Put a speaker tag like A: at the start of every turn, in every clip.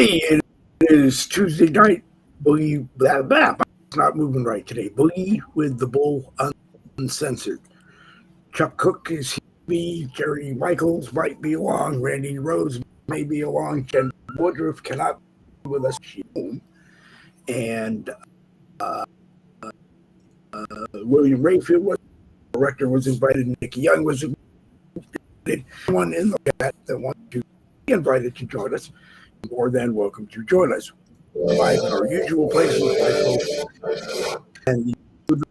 A: Hey, it is Tuesday night. Boogie, blah, blah, blah. It's not moving right today. Boogie with the Bull Uncensored. Chuck Cook is here. Jerry Michaels might be along. Randy Rose may be along. Jen Woodruff cannot be with us. And William Rayfield was the director, was invited. Nikki Young was invited. One in the chat that wants to be invited to join us. More than welcome to join us. Live in our usual places, and the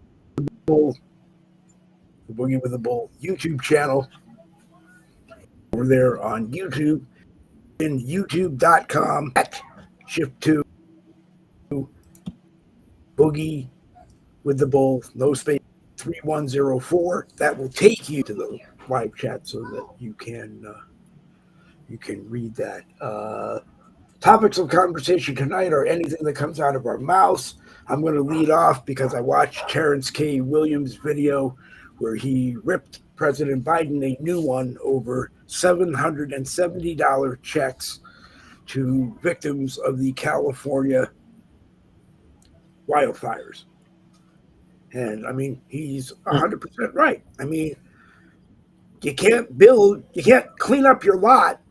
A: Boogie with the Bull YouTube channel over there on YouTube in youtube.com shift to Boogie with the Bull, no space 3104. That will take you to the live chat so that you can read that. Topics of conversation tonight are anything that comes out of our mouths. I'm going to lead off because I watched Terrence K. Williams' video where he ripped President Biden a new one over $770 checks to victims of the California wildfires. And I mean, he's 100% right. I mean, you can't clean up your lot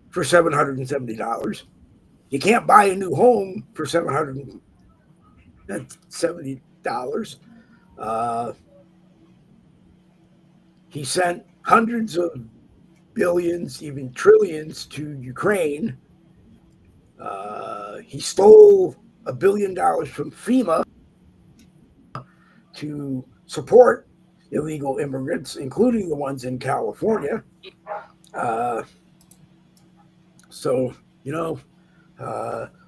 A: for $770. You can't buy a new home for $770. He sent hundreds of billions, even trillions, to Ukraine. He stole $1 billion from FEMA to support illegal immigrants, including the ones in California.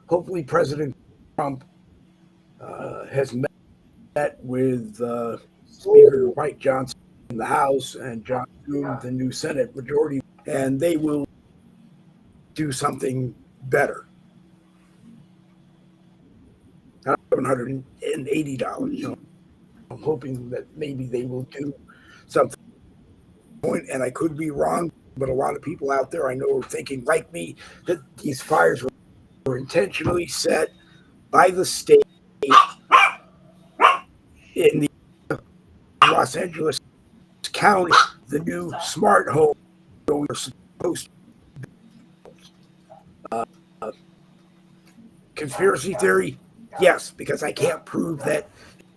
A: Hopefully President Trump has met with Speaker Mike Johnson in the House and John Thune, the new Senate majority, and they will do something better. $780. I'm hoping that maybe they will do something. And I could be wrong, but a lot of people out there I know are thinking like me that these fires were intentionally set by the state in the Los Angeles County, the new smart home we're supposed to. Conspiracy theory, yes, because I can't prove that,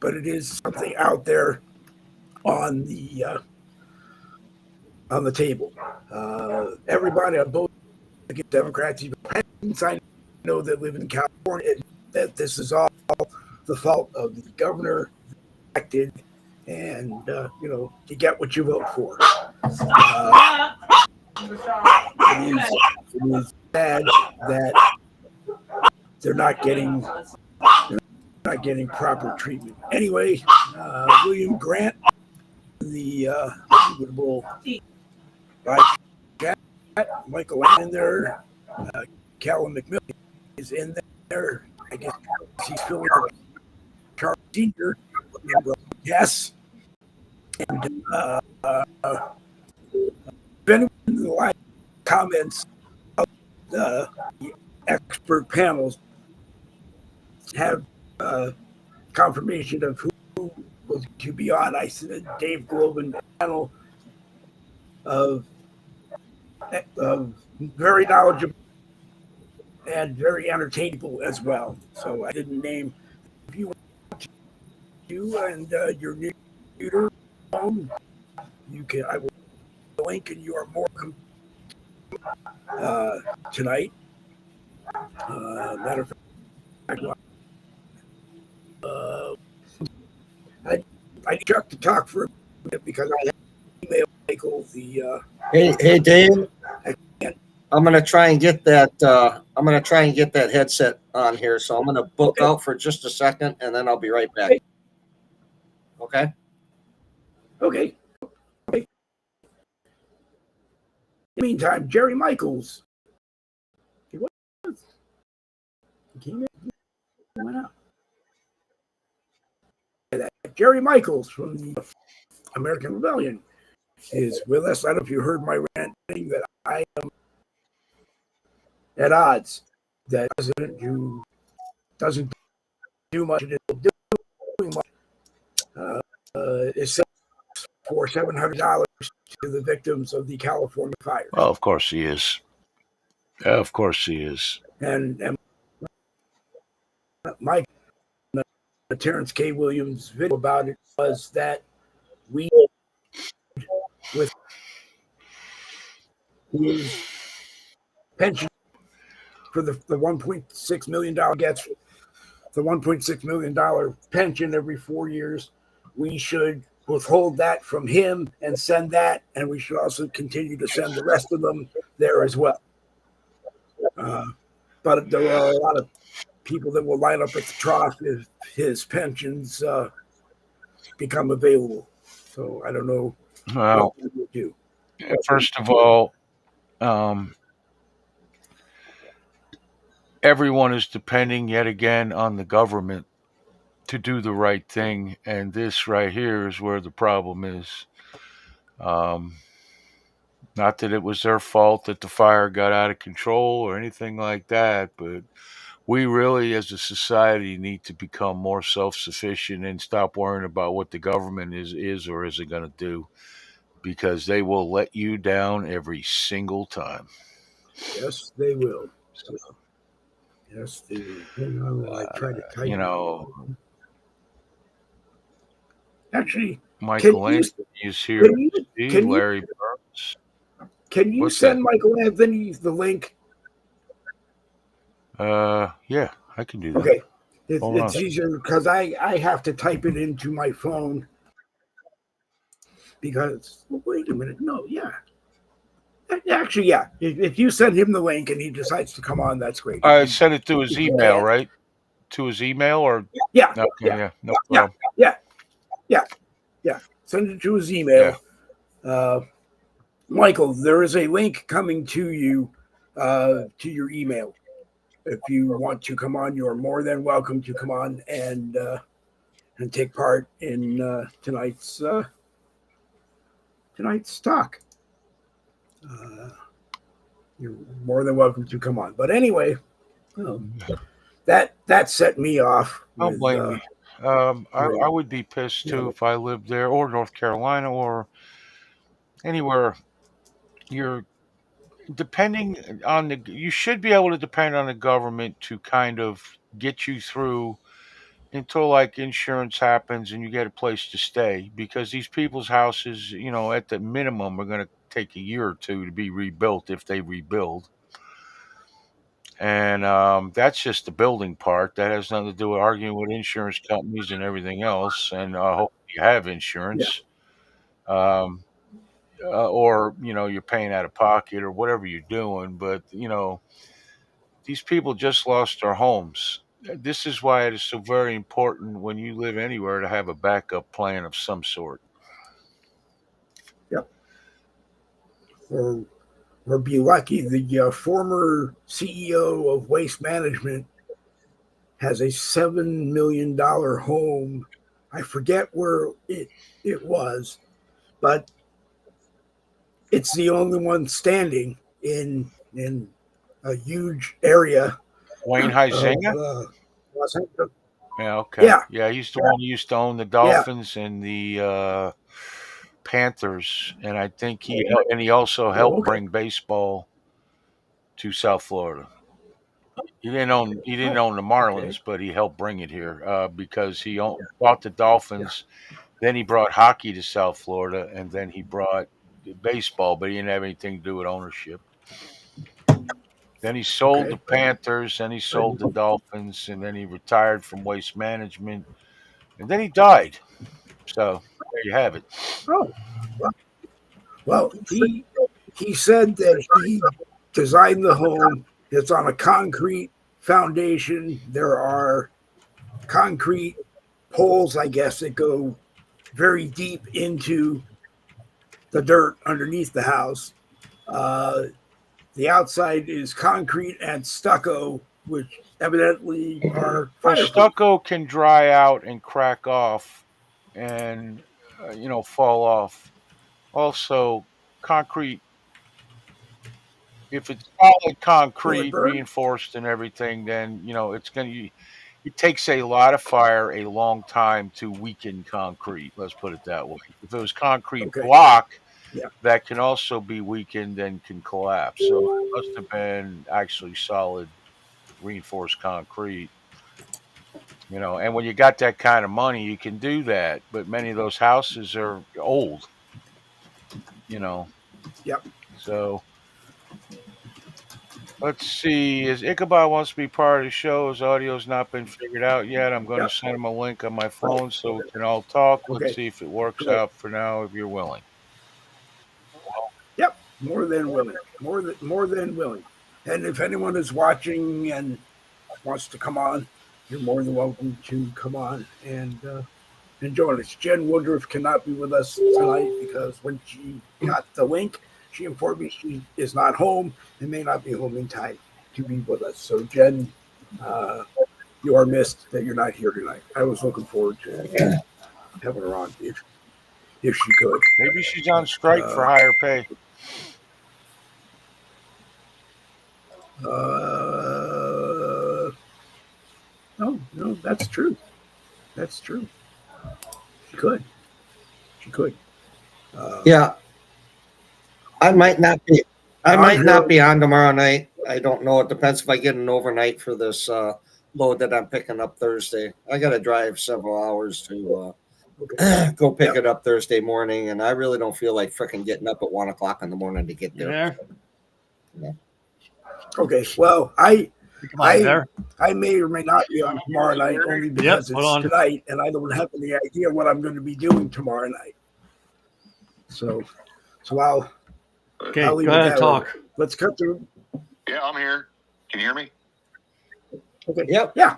A: but it is something out there on the table. Everybody on both Democrats, even Republicans, I know that live in California, that this is all the fault of the governor elected, and you get what you vote for. It is sad that they're not getting proper treatment. Anyway, William Grant, the Bull, Michael in there, Callum McMillan is in there. I guess he's filling Charles Sr. Yes. And if anyone in the live comments of the expert panels have confirmation of who was to be on, I said Dave Globin panel of very knowledgeable and very entertainable as well. So I didn't name. If you want to, and your computer phone, you can. I will link, and you are more tonight. Matter of fact, I need Chuck to talk for a minute because I have email Michael the.
B: Hey, Dave. I'm gonna try and get that. I'm gonna try and get that headset on here. So I'm gonna book out for just a second, and then I'll be right back. Okay.
A: Okay. In the meantime, Jerry Michaels. He went out. Jerry Michaels from the American Rebellion is with us. I don't know if you heard my ranting that I am at odds that president who doesn't do much, doing much, is for $700 to the victims of the California fires.
C: Well, of course he is. Of course he is.
A: And my Terrence K. Williams video about it was that we, with his pension for the $1.6 million gets the $1.6 million pension every 4 years, we should withhold that from him and send that, and we should also continue to send the rest of them there as well. But there are a lot of people that will line up at the trough if his pensions become available. So I don't know
C: Well,
A: what we will do.
C: first of all, everyone is depending yet again on the government to do the right thing, and this right here is where the problem is. Not that it was their fault that the fire got out of control or anything like that, but we really, as a society, need to become more self-sufficient and stop worrying about what the government is or isn't going to do, because they will let you down every single time.
A: Yes, they will. Yes, they will. Hang on while I try to type.
C: You know,
A: Actually,
C: Michael Anthony is here. Larry Burns.
A: Can you send Michael Anthony the link?
C: Yeah, I can do that.
A: Okay. It's easier because I have to type it into my phone because, wait a minute. No, yeah. Actually, yeah. If you send him the link and he decides to come on, that's great.
C: I sent it to his email, right? To his email or?
A: Yeah.
C: Okay, yeah. No problem.
A: Yeah. Send it to his email. Yeah. Michael, there is a link coming to you to your email. If you want to come on, you're more than welcome to come on and take part in tonight's talk. You're more than welcome to come on. But anyway, that set me off.
C: Don't blame me. I would be pissed too if I lived there or North Carolina or anywhere. You're depending on you should be able to depend on the government to kind of get you through until like insurance happens and you get a place to stay, because these people's houses, at the minimum are going to take a year or two to be rebuilt if they rebuild. And that's just the building part. That has nothing to do with arguing with insurance companies and everything else. And I hope you have insurance. Yeah. Or, you're paying out of pocket or whatever you're doing. But, these people just lost their homes. This is why it is so very important when you live anywhere to have a backup plan of some sort.
A: Yep. Or be lucky. The former CEO of Waste Management has a $7 million home. I forget where it was, but it's the only one standing in a huge area.
C: Wayne Huizinga? Yeah, okay. Yeah, he's the one who used to own the Dolphins and the Panthers, and I think he also helped bring baseball to South Florida. He didn't own the Marlins, but he helped bring it here because he bought the Dolphins. Then he brought hockey to South Florida, and then he brought baseball, but he didn't have anything to do with ownership. Then he sold the Panthers, and he sold the Dolphins, and then he retired from Waste Management, and then he died. So there you have it.
A: Oh, well, he said that he designed the home. It's on a concrete foundation. There are concrete poles, I guess, that go very deep into the dirt underneath the house. The outside is concrete and stucco, which evidently are fireproof.
C: Stucco can dry out and crack off and, fall off. Also, concrete if it's solid
A: Will it
C: concrete,
A: burn?
C: reinforced and everything, then it's going to. It takes a lot of fire a long time to weaken concrete. Let's put it that way. If it was concrete
A: Okay.
C: block,
A: Yeah.
C: that can also be weakened and can collapse. So it must have been actually solid reinforced concrete. And when you got that kind of money, you can do that. But many of those houses are old.
A: Yep.
C: So let's see. Is Ichabod wants to be part of the show? His audio's not been figured out yet. I'm going to
A: Yep.
C: send him a link on my phone so we can all talk.
A: Okay.
C: Let's see if it works
A: Good.
C: out for now. If you're willing.
A: Yep. More than willing. More than willing. And if anyone is watching and wants to come on, you're more than welcome to come on and join us. Jen Woodruff cannot be with us tonight because when she got the link, she informed me she is not home and may not be home in time to be with us. So, Jen, you are missed that you're not here tonight. I was looking forward to having her on if she could.
C: Maybe she's on strike for higher pay.
A: No, that's true. That's true. She could.
B: Yeah. I might not be. I might not be on tomorrow night. I don't know. It depends if I get an overnight for this load that I'm picking up Thursday. I got to drive several hours to go pick it up Thursday morning, and I really don't feel like freaking getting up at 1 o'clock in the morning to get there.
A: Yeah. Okay. Well, I may or may not be on tomorrow night only because it's tonight, and I don't have any idea what I'm going to be doing tomorrow night. So I'll.
D: Okay, go ahead and talk.
A: Let's cut through.
E: Yeah, I'm here. Can you hear me?
A: Okay. Yep. Yeah.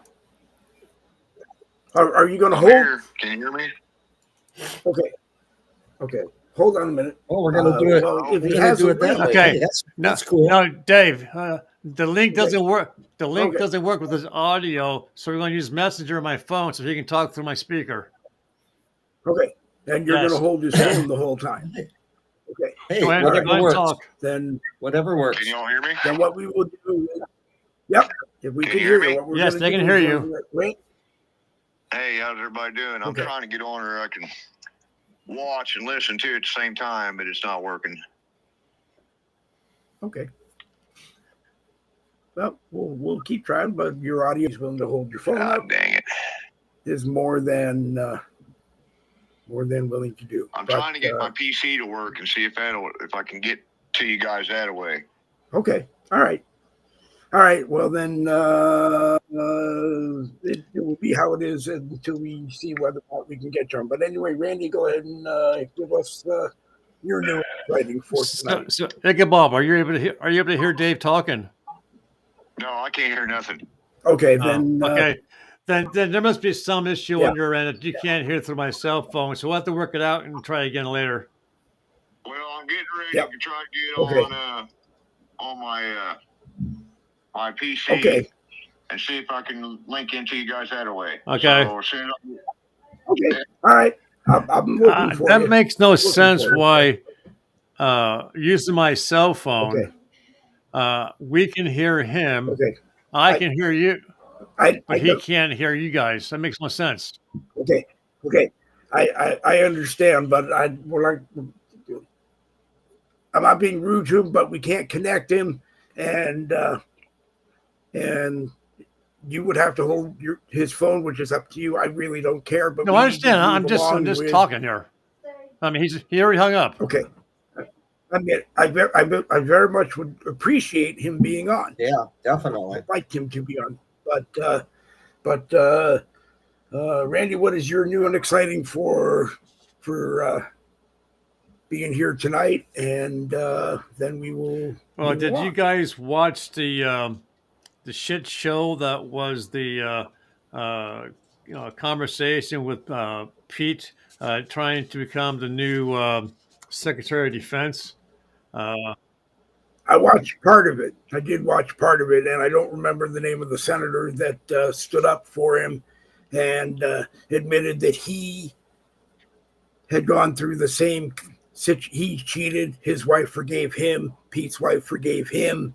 A: Are you going to hold?
E: Here. Can you hear me?
A: Okay. Hold on a minute.
B: Oh, we're going to do it.
A: Well, if
B: he has it that way.
D: Okay.
B: Hey, that's cool.
D: No, Dave, the link doesn't work. The link doesn't work with his audio, so we're going to use Messenger on my phone so he can talk through my speaker.
A: Okay. And you're going to hold his phone the whole time. Okay.
B: Hey,
D: go ahead,
B: whatever works.
D: Talk.
A: Then
B: whatever works.
E: Can you all hear me?
A: Then what we will do is, yep. If we can hear you, what we're
D: yes,
A: going
D: they
A: to
D: can
A: do
D: hear
A: is
D: you.
A: Wait.
E: Hey, how's everybody doing? I'm trying to get on where I can watch and listen to at the same time, but it's not working.
A: Okay. Well, we'll keep trying, but your audio is willing to hold your phone up.
E: Dang it!
A: Is more than willing to do.
E: I'm trying to get my PC to work and see if I can get to you guys that way.
A: Okay. All right. Well, then it will be how it is until we see whether or not we can get you on. But anyway, Randy, go ahead and give us your new writing for tonight.
D: So, Bob, are you able to hear Dave talking?
E: No, I can't hear nothing.
A: Okay, then.
D: Okay. Then there must be some issue on your end that you can't hear through my cell phone. So we'll have to work it out and try again later.
E: Well, I'm getting ready to try to get on my PC and see if I can link into you guys that way.
D: Okay.
E: So,
A: okay. All right. I'm looking for
D: that
A: you.
D: makes no sense why using my cell phone, we can hear him.
A: Okay.
D: I can hear you. But he
A: don't.
D: can't hear you guys. That makes no sense.
A: Okay. I understand, but I'm not being rude to him, but we can't connect him, and you would have to hold his phone, which is up to you. I really don't care. But
D: no, I understand. I'm just talking here. I mean, he already hung up.
A: Okay. I mean, I very much would appreciate him being on.
B: Yeah, definitely.
A: I'd like him to be on. But Randy, what is your new and exciting for being here tonight? And then we will.
D: Well, did you guys watch the shit show that was the conversation with Pete trying to become the new Secretary of Defense?
A: I watched part of it. I did watch part of it, and I don't remember the name of the senator that stood up for him and admitted that he had gone through the same he cheated. His wife forgave him. Pete's wife forgave him.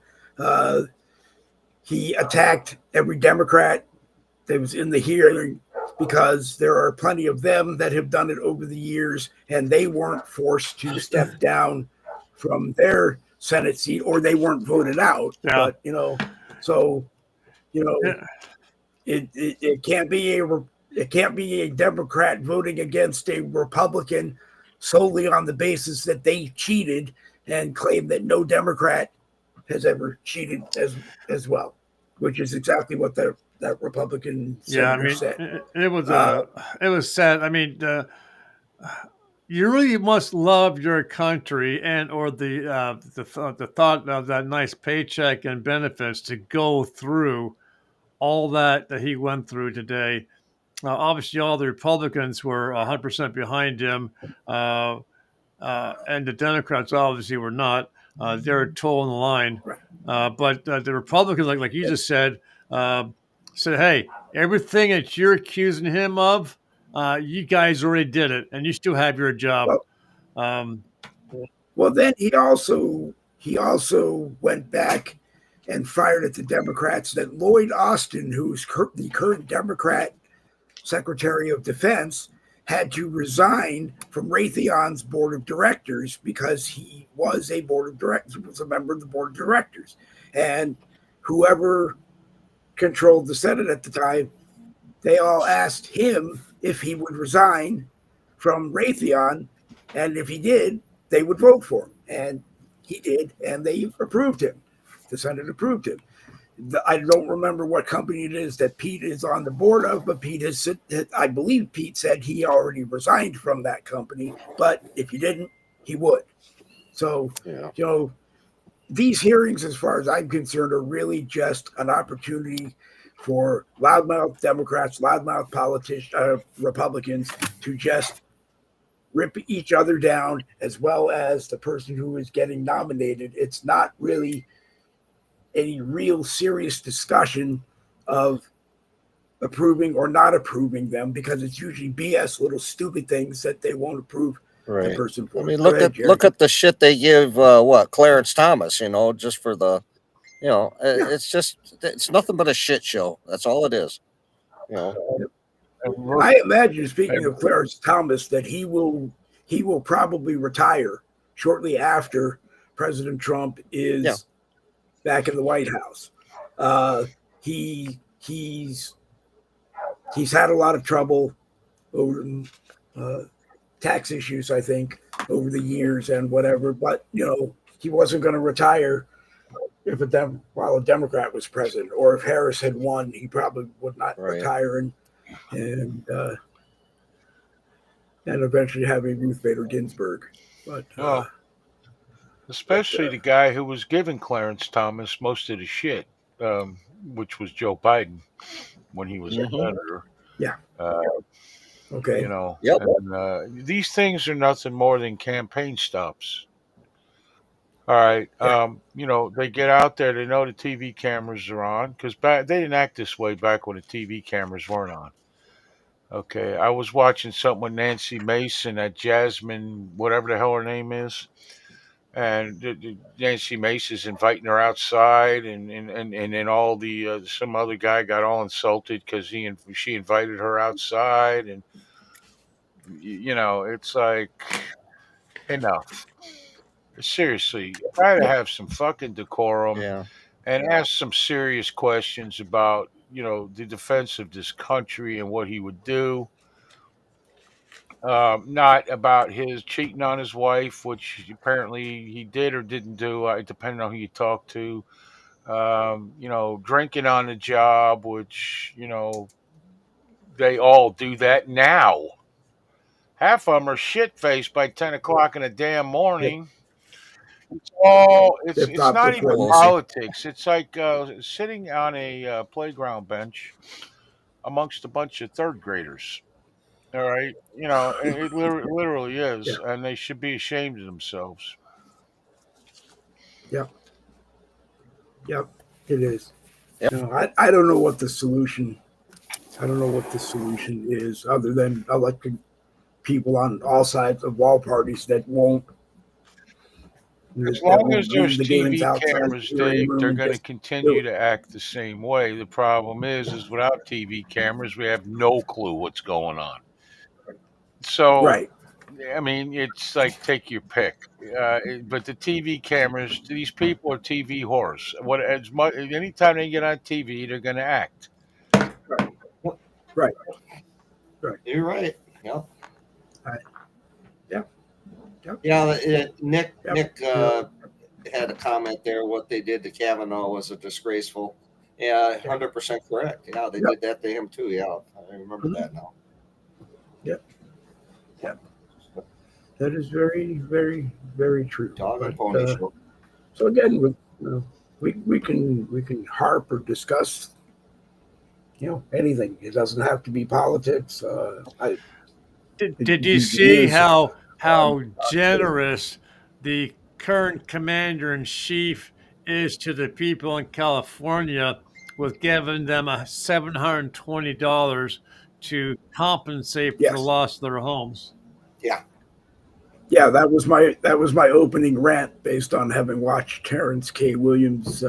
A: He attacked every Democrat that was in the hearing because there are plenty of them that have done it over the years, and they weren't forced to step down from their Senate seat, or they weren't voted out.
D: Yeah.
A: But so it can't be a Democrat voting against a Republican solely on the basis that they cheated and claim that no Democrat has ever cheated as well, which is exactly what that Republican senator said.
D: It was sad. I mean, you really must love your country and or the thought of that nice paycheck and benefits to go through all that he went through today. Obviously, all the Republicans were 100% behind him, and the Democrats obviously were not. They're toeing the line. But the Republicans, like you just said, hey, everything that you're accusing him of, you guys already did it, and you still have your job.
A: Well, then he also went back and fired at the Democrats that Lloyd Austin, who's the current Democrat Secretary of Defense, had to resign from Raytheon's board of directors because he was a member of the board of directors. And whoever controlled the Senate at the time, they all asked him if he would resign from Raytheon, and if he did, they would vote for him. And he did, and they approved him. The Senate approved him. I don't remember what company it is that Pete is on the board of, but I believe Pete said he already resigned from that company, but if he didn't, he would. So, these hearings, as far as I'm concerned, are really just an opportunity for loudmouth Democrats, loudmouth Republicans to just rip each other down, as well as the person who is getting nominated. It's not really any real serious discussion of approving or not approving them, because it's usually BS, little stupid things that they won't approve the person for.
B: I mean, look at the shit they give Clarence Thomas, just for the, it's nothing but a shit show. That's all it is.
A: I imagine, speaking of Clarence Thomas, that he will probably retire shortly after President Trump is back in the White House. He's had a lot of trouble over tax issues, I think, over the years and whatever. But he wasn't going to retire while a Democrat was president, or if Harris had won, he probably would not retire and eventually have a Ruth Bader Ginsburg. But
C: especially the guy who was giving Clarence Thomas most of the shit, which was Joe Biden when he was a senator.
A: Yeah.
C: Okay. And, these things are nothing more than campaign stops. All right. They get out there. They know the TV cameras are on, because they didn't act this way back when the TV cameras weren't on. Okay. I was watching something with Nancy Mason, that Jasmine, whatever the hell her name is. And Nancy Mason's inviting her outside, and then all the some other guy got all insulted because she invited her outside, and it's like, enough. Seriously, try to have some fucking decorum and ask some serious questions about the defense of this country and what he would do. Not about his cheating on his wife, which apparently he did or didn't do, depending on who you talk to. Drinking on the job, which, they all do that now. Half of them are shit-faced by 10 o'clock in the damn morning. It's not even politics. It's like sitting on a playground bench amongst a bunch of third graders. All right, it literally is, and they should be ashamed of themselves.
A: Yep, it is. I don't know what the solution. I don't know what the solution is, other than electing people on all sides of all parties that won't
C: As long as
A: leave
C: there's
A: the games
C: TV
A: outside the
C: cameras,
A: hearing
C: Dave,
A: room
C: they're
A: and
C: going to
A: just do
C: continue
A: it.
C: to act the same way. The problem is without TV cameras, we have no clue what's going on. So,
A: Right.
C: I mean, it's like take your pick. But the TV cameras, these people are TV whores. What as much anytime they get on TV, they're going to act.
A: Right. Right.
B: You're right. Yep.
A: Right. Yep. Yep.
B: Yeah. Nick
A: Yep.
B: had a comment there. What they did to Kavanaugh was a disgraceful. Yeah, 100% correct. Yeah, they did that to him too. Yeah, I remember that now.
A: Yep. Yep. That is very, very, very true.
B: Dog and pony show.
A: So again, we can harp or discuss, anything. It doesn't have to be politics.
D: Did you see how generous the current commander in chief is to the people in California with giving them $720 to compensate for the loss of their homes?
B: Yeah.
A: Yeah, that was my opening rant based on having watched Terrence K. Williams'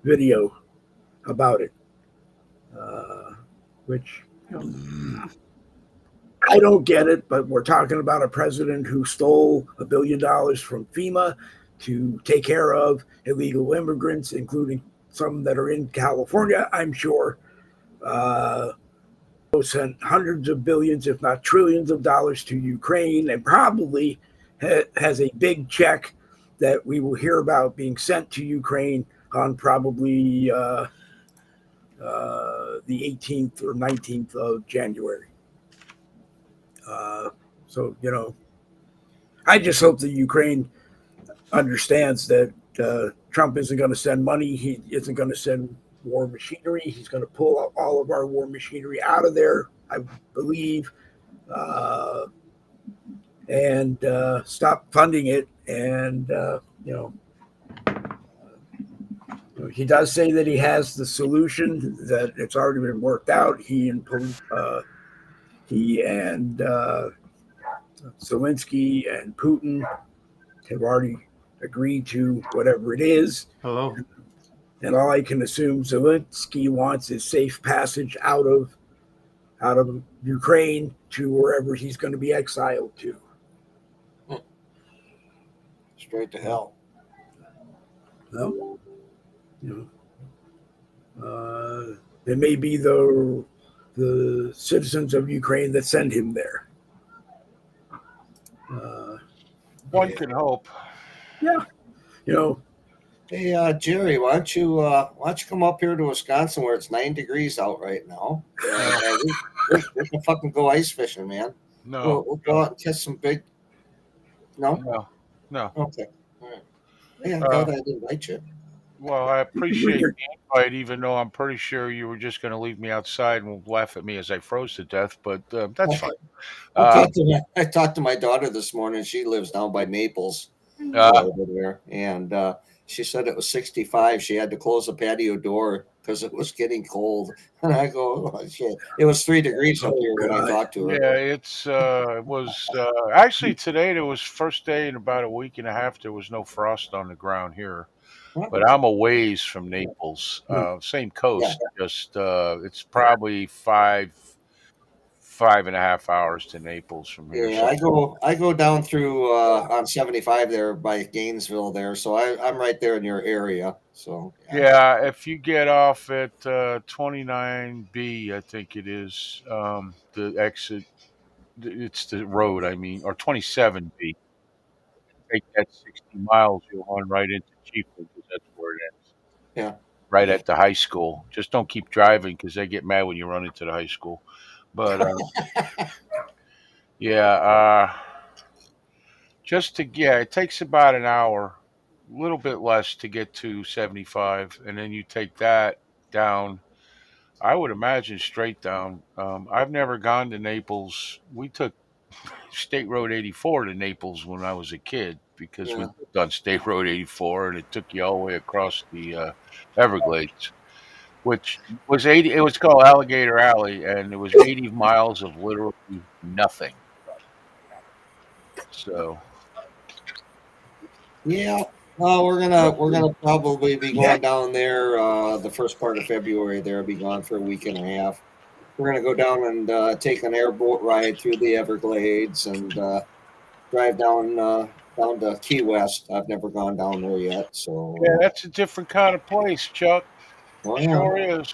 A: video about it, which I don't get it, but we're talking about a president who stole $1 billion from FEMA to take care of illegal immigrants, including some that are in California, I'm sure. Sent hundreds of billions, if not trillions of dollars to Ukraine, and probably has a big check that we will hear about being sent to Ukraine on probably the 18th or 19th of January. So, I just hope that Ukraine understands that Trump isn't going to send money. He isn't going to send war machinery. He's going to pull all of our war machinery out of there, I believe, and stop funding it. And, he does say that he has the solution, that it's already been worked out. He and Zelensky and Putin have already agreed to whatever it is.
D: Hello.
A: And all I can assume Zelensky wants is safe passage out of Ukraine to wherever he's going to be exiled to.
B: Straight to hell.
A: No, it may be the citizens of Ukraine that send him there.
C: One can hope.
A: Yeah,
B: Hey, Jerry, why don't you come up here to Wisconsin where it's 9 degrees out right now? We can fucking go ice fishing, man.
C: No,
B: we'll go out and catch some big. No.
C: Okay.
B: All right. Yeah, I'm glad I didn't invite you.
C: Well, I appreciate the invite, even though I'm pretty sure you were just going to leave me outside and laugh at me as I froze to death. But that's fine.
B: I talked to my daughter this morning. She lives down by Maples over there, and she said it was 65. She had to close the patio door because it was getting cold. And I go, oh, shit. It was 3 degrees up here when I talked to her.
C: Yeah, it was actually today. There was first day in about a week and a half. There was no frost on the ground here. But I'm a ways from Naples, same coast. Just it's probably 5.5 hours to Naples from here.
B: Yeah, I go down through on 75 there by Gainesville there, so I'm right there in your area. So
C: yeah, if you get off at 29B, I think it is the exit. It's the road, I mean, or 27B. Take that 60 miles, you'll run right into Chiefland because that's where it ends.
B: Yeah.
C: Right at the high school. Just don't keep driving because they get mad when you run into the high school. But it takes about an hour, a little bit less to get to 75, and then you take that down. I would imagine straight down. I've never gone to Naples. We took State Road 84 to Naples when I was a kid because we lived on State Road 84, and it took you all the way across the Everglades, which was 80. It was called Alligator Alley, and it was 80 miles of literally nothing. So,
B: Yeah. Well, we're gonna probably be going down there the first part of February. There, I'll be gone for a week and a half. We're gonna go down and take an airboat ride through the Everglades and drive down to Key West. I've never gone down there yet, so
C: Yeah, that's a different kind of place, Chuck.
B: well, yeah.
C: Sure is.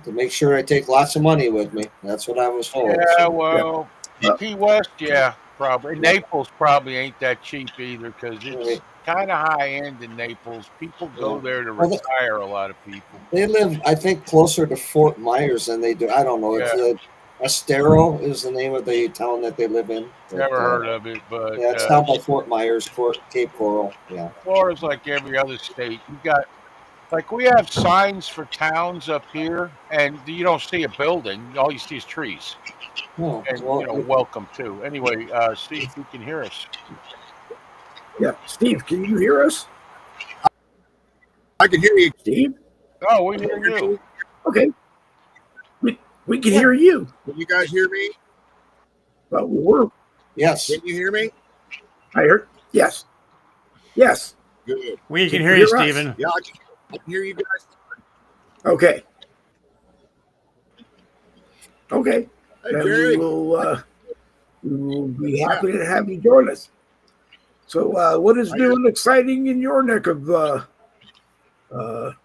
B: To make sure I take lots of money with me. That's what I was told.
C: Yeah,
B: So,
C: well, Key West, yeah, probably. Naples probably ain't that cheap either because it's kind of high end in Naples. People go there to retire. A lot of people.
B: They live, I think, closer to Fort Myers than they do. I don't know.
C: Yeah.
B: It's Estero is the name of the town that they live in.
C: Never heard of it, but
B: yeah, it's down by Fort Myers, Cape Coral. Yeah.
C: Florida's like every other state. You got. Like we have signs for towns up here, and you don't see a building. All you see is trees.
B: Oh,
C: and welcome to. Anyway, Steve, you can hear us.
A: Yeah, Steve, can you hear us?
F: I can hear you,
A: Steve.
C: Oh, we hear you.
A: Okay. We can hear you.
F: Can you guys hear me?
A: Well, we're.
B: Yes.
F: Can you hear me?
A: I heard. Yes. Yes.
F: Good.
D: We can hear you, Stephen.
F: Yeah, I can hear you guys.
A: Okay. Okay.
F: Hey,
A: Then
F: Jerry.
A: we will be happy to have you join us. So, what is new and exciting in your neck of the world?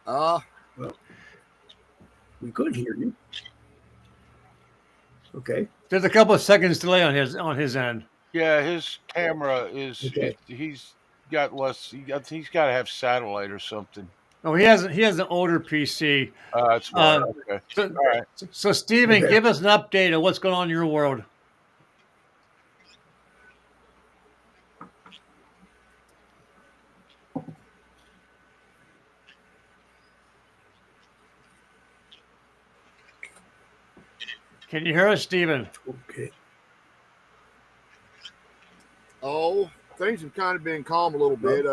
A: Well, we could hear you. Okay.
D: There's a couple of seconds delay on his end.
C: Yeah, his camera is.
A: Okay.
C: He's got less. He's got to have satellite or something.
D: Oh, he has an older PC.
C: That's right. Okay.
D: So,
C: all right.
D: So Stephen, give us an update of what's going on in your world. Can you hear us, Stephen?
A: Okay.
F: Oh, things have kind of been calm a little bit.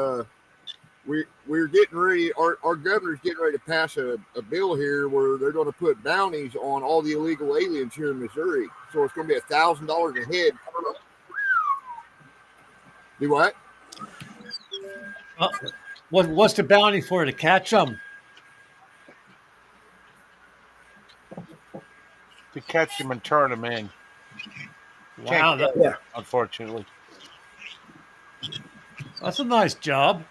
F: We're getting ready. Our governor's getting ready to pass a bill here where they're going to put bounties on all the illegal aliens here in Missouri. So it's going to be $1,000 a head. Do what?
D: What's the bounty for, to catch them?
C: To catch them and turn them in.
D: Wow.
A: Yeah.
C: Unfortunately.
D: That's a nice job.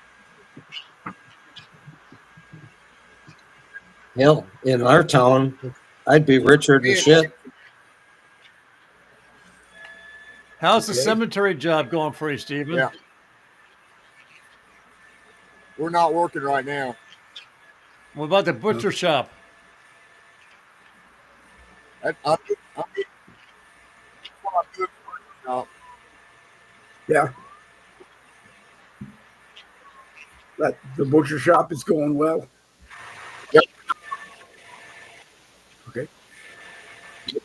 B: Hell, in our town, I'd be richer than shit.
D: How's the cemetery job going for you, Stephen?
F: Yeah. We're not working right now.
D: What about the butcher shop?
A: Yeah. The butcher shop is going well.
F: Yep.
A: Okay.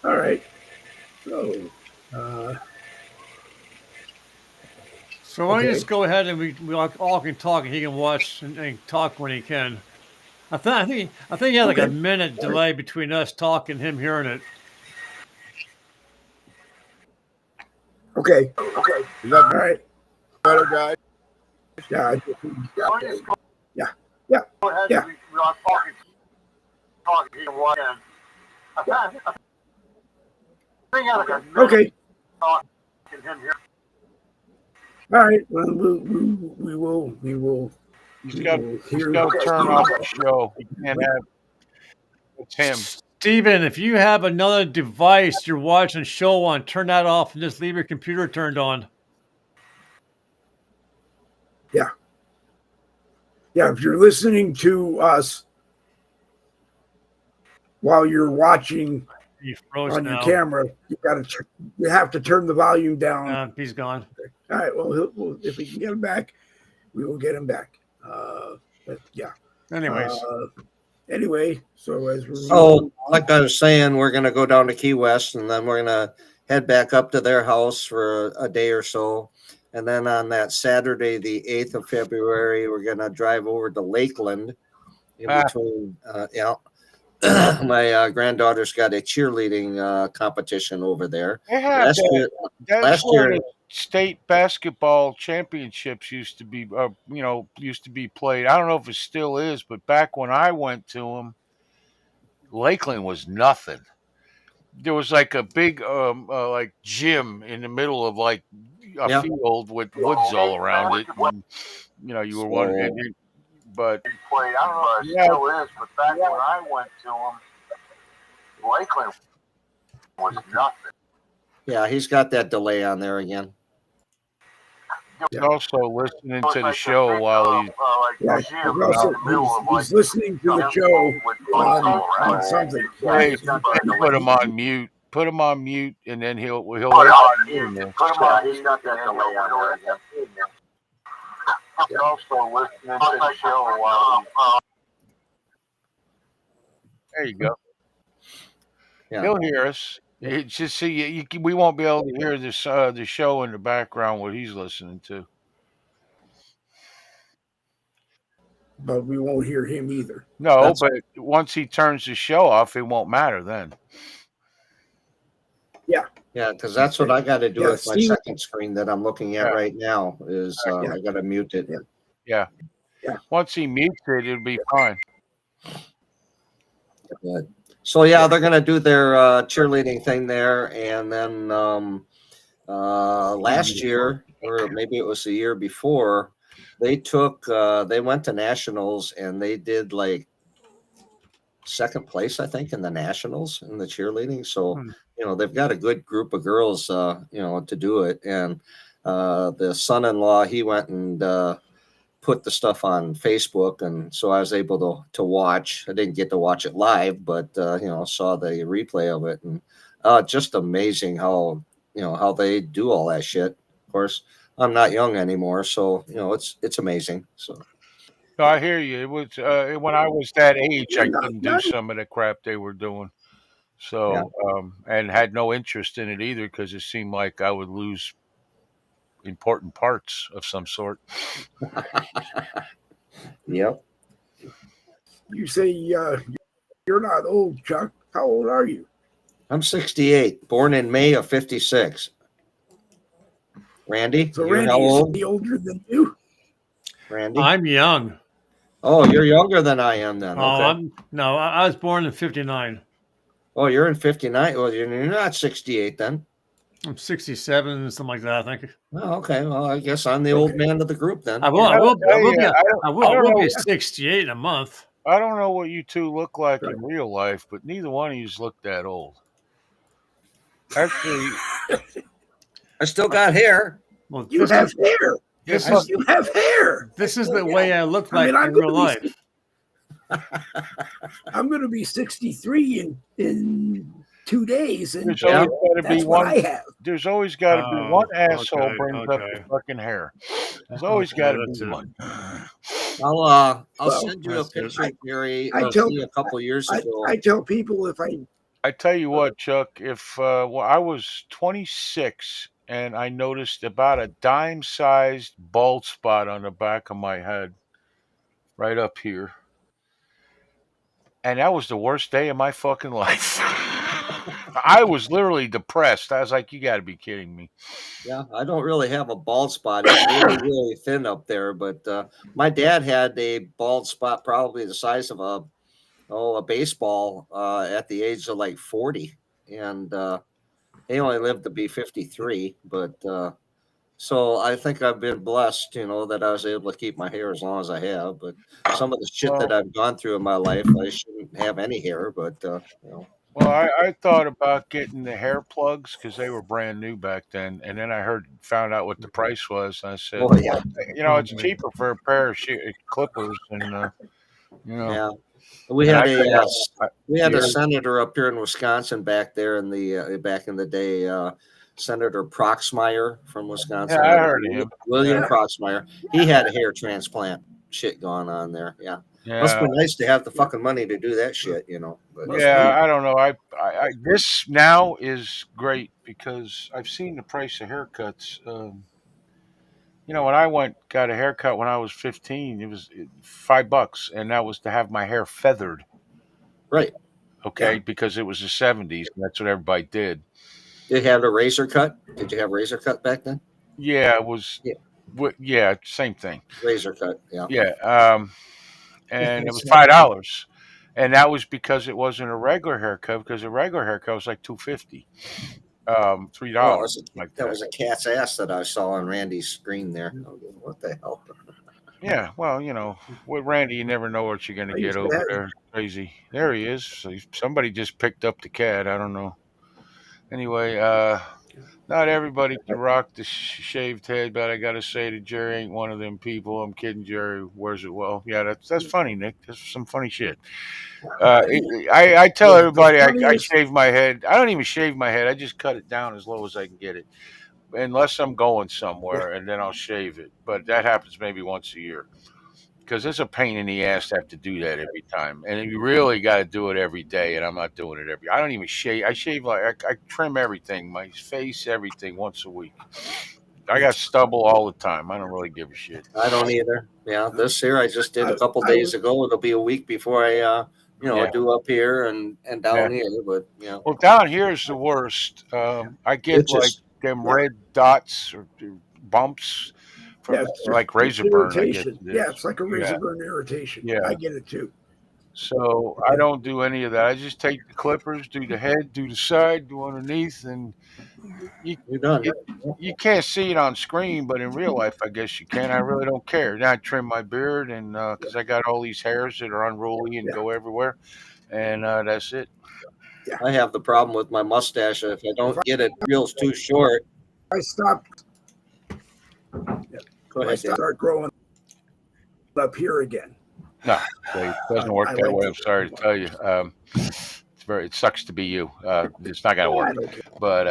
A: All right.
D: So why don't you just go ahead and we all can talk, and he can watch and talk when he can. I think he had like a minute delay between us talking and him hearing it.
A: Okay.
F: Is that
A: all right?
F: Better, guys.
A: Yeah. Yeah. Okay. All right. Well, we will.
C: He's got to turn off the show. He can't have. It's him.
D: Stephen, if you have another device you're watching a show on, turn that off and just leave your computer turned on.
A: Yeah. Yeah. If you're listening to us while you're watching on your camera, you have to turn the volume down.
D: He's gone.
A: All right. Well, if we can get him back, we will get him back. But yeah.
D: Anyways.
A: Anyway, so
B: like I was saying, we're going to go down to Key West, and then we're going to head back up to their house for a day or so. And then on that Saturday, the 8th of February, we're going to drive over to Lakeland in between, my granddaughter's got a cheerleading competition over there.
C: They have
B: Last
C: that.
B: year,
C: That's
B: last
C: where
B: year,
C: the state basketball championships used to be. Used to be played. I don't know if it still is, but back when I went to them, Lakeland was nothing. There was like a big like gym in the middle of like a
B: yeah.
C: field with woods all around it. And, you were wondering,
B: So
C: but
E: Played. I don't know if it
C: yeah,
E: still is, but back when I went to them, Lakeland was nothing.
B: yeah, he's got that delay on there again.
C: he's also listening to the show while he's.
A: Yeah, he's listening to the show on something.
C: Hey, put him on mute. Put him on mute, and then he'll.
E: Put him on mute. He's got that delay on there again. He's also listening to the show while
C: There you go.
B: Yeah.
C: He'll hear us. It's just see, we won't be able to hear this the show in the background what he's listening to.
A: But we won't hear him either.
C: No, but once he turns the show off, it won't matter then.
A: Yeah.
B: Yeah, because that's what I got to do with my
A: Steve,
B: second screen that I'm looking at right now. Is I got to mute it.
C: Yeah. Once he mutes it, it'll be fine.
B: Good. So yeah, they're gonna do their cheerleading thing there, and then last year, or maybe it was the year before, they went to nationals and they did like second place, I think, in the nationals in the cheerleading. So they've got a good group of girls, to do it. And the son-in-law, he went and put the stuff on Facebook, and so I was able to watch. I didn't get to watch it live, but saw the replay of it, and just amazing how how they do all that shit. Of course, I'm not young anymore, so it's amazing. So
C: No, I hear you. It was when I was that age, I couldn't do some of the crap they were doing. So and had no interest in it either because it seemed like I would lose important parts of some sort.
B: Yep.
A: You say you're not old, Chuck. How old are you?
B: I'm 68, born in May of 56. Randy,
A: So
B: you're
A: Randy
B: how old?
A: is older than you?
B: Randy?
D: I'm young.
B: Oh, you're younger than I am then. Okay.
D: I was born in 59.
B: Oh, you're in 59. Well, you're not 68 then.
D: I'm 67, something like that, I think.
B: Oh, okay. Well, I guess I'm the old man of the group then.
D: I will be 68 in a month.
C: I don't know what you two look like in real life, but neither one of you look that old. Actually,
B: I still got hair.
D: Well,
A: you have hair. You have hair.
D: This is the way I look like in real life.
A: I'm going to be 63 in 2 days, and
C: there's always got to be one.
A: I have.
C: There's always got to be one asshole brings up the fucking hair. There's always got to be one.
B: I'll send you a picture, Gary. I a couple years ago.
A: I tell people
C: I tell you what, Chuck. If I was 26 and I noticed about a dime-sized bald spot on the back of my head, right up here. And that was the worst day of my fucking life. I was literally depressed. I was like, you got to be kidding me.
B: Yeah, I don't really have a bald spot. It's really, really thin up there. But my dad had a bald spot probably the size of a baseball at the age of like 40. And he only lived to be 53. But so I think I've been blessed, that I was able to keep my hair as long as I have. But some of the shit that I've gone through in my life, I shouldn't have any hair. But
C: Well, I thought about getting the hair plugs because they were brand new back then, and then I found out what the price was. And I said, it's cheaper for a pair of clippers, and
B: Yeah, we had a senator up here in Wisconsin back there in the day. Senator Proxmire from Wisconsin.
C: Yeah, I heard of him.
B: William Proxmire. He had a hair transplant shit going on there. Yeah. Must be nice to have the fucking money to do that shit, But
C: I don't know. I this now is great because I've seen the price of haircuts. When I got a haircut when I was 15, it was $5, and that was to have my hair feathered.
B: Right.
C: okay, because it was the 70s, and that's what everybody did.
B: Did you have a razor cut? Did you have razor cut back then?
C: Yeah, it was.
B: Yeah.
C: Yeah, same thing.
B: Razor cut. Yeah.
C: Yeah, and it was $5, and that was because it wasn't a regular haircut. Because a regular haircut was like $2.50, $3,
B: Oh,
C: like
B: that was a cat's ass that I saw on Randy's screen there. What the hell?
C: Yeah, well, with Randy, you never know what you're going to get over there. Crazy. There he is. So somebody just picked up the cat. I don't know. Anyway, not everybody can rock the shaved head, but I got to say that Jerry ain't one of them people. I'm kidding, Jerry wears it well. Yeah, that's funny, Nick. That's some funny shit. I tell everybody I shave my head. I don't even shave my head. I just cut it down as low as I can get it, unless I'm going somewhere, and then I'll shave it. But that happens maybe once a year. Because it's a pain in the ass to have to do that every time, and you really got to do it every day. And I'm not doing it every. I don't even shave. I shave I trim everything, my face, everything once a week. I got stubble all the time. I don't really give a shit.
B: I don't either. Yeah, this here I just did a couple days ago. It'll be a week before I, do up here and down here. But
C: well, down here is the worst. I get like them red dots or bumps. Like razor burn.
A: It's like a razor burn irritation. Yeah, I get it too.
C: So I don't do any of that. I just take the clippers, do the head, do the side, do underneath, and
B: you're done.
C: You can't see it on screen, but in real life, I guess you can. I really don't care. Now I trim my beard, and because I got all these hairs that are unruly and go everywhere, and that's it.
B: I have the problem with my mustache. If I don't get it real too short,
A: I stopped.
B: Go ahead,
A: I start growing up here again.
C: No, it doesn't work that way. I'm sorry to tell you. It sucks to be you. It's not gonna work. But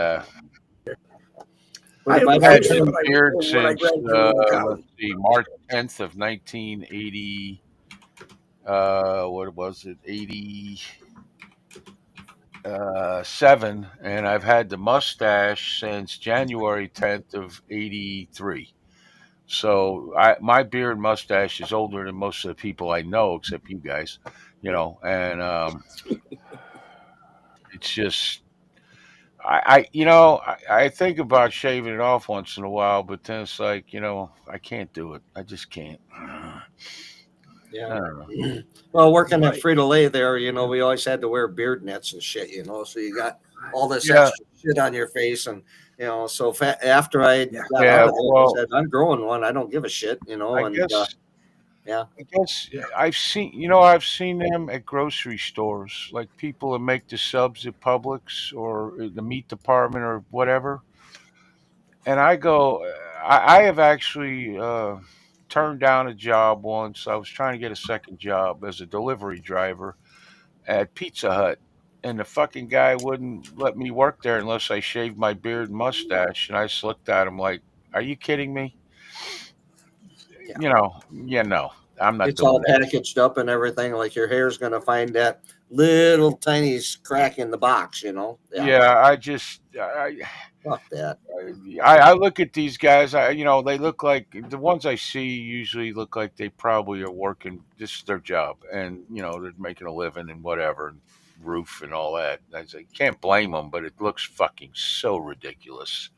C: I've had some beard since let's see, March 10th of 1980. What was it? 87, and I've had the mustache since January 10th of 83. So my beard and mustache is older than most of the people I know, except you guys, and it's just, I think about shaving it off once in a while, but then it's like, I can't do it. I just can't.
B: Yeah. I don't know. Well, working at Frito-Lay there, we always had to wear beard nets and shit, so you got all this extra shit on your face, and so after I got out of it, I said, I'm growing one. I don't give a shit,
C: I guess I've seen them at grocery stores, like people that make the subs at Publix or the meat department or whatever. And I go, I have actually turned down a job once. I was trying to get a second job as a delivery driver at Pizza Hut. And the fucking guy wouldn't let me work there unless I shaved my beard and mustache. And I just looked at him like, are you kidding me? No, I'm not.
B: It's all packaged up and everything. Like your hair's going to find that little tiny crack in the box,
C: Yeah, I just,
B: fuck that.
C: I look at these guys. They look like the ones I see usually look like they probably are working. This is their job, and they're making a living and whatever, and roof and all that. I can't blame them, but it looks fucking so ridiculous.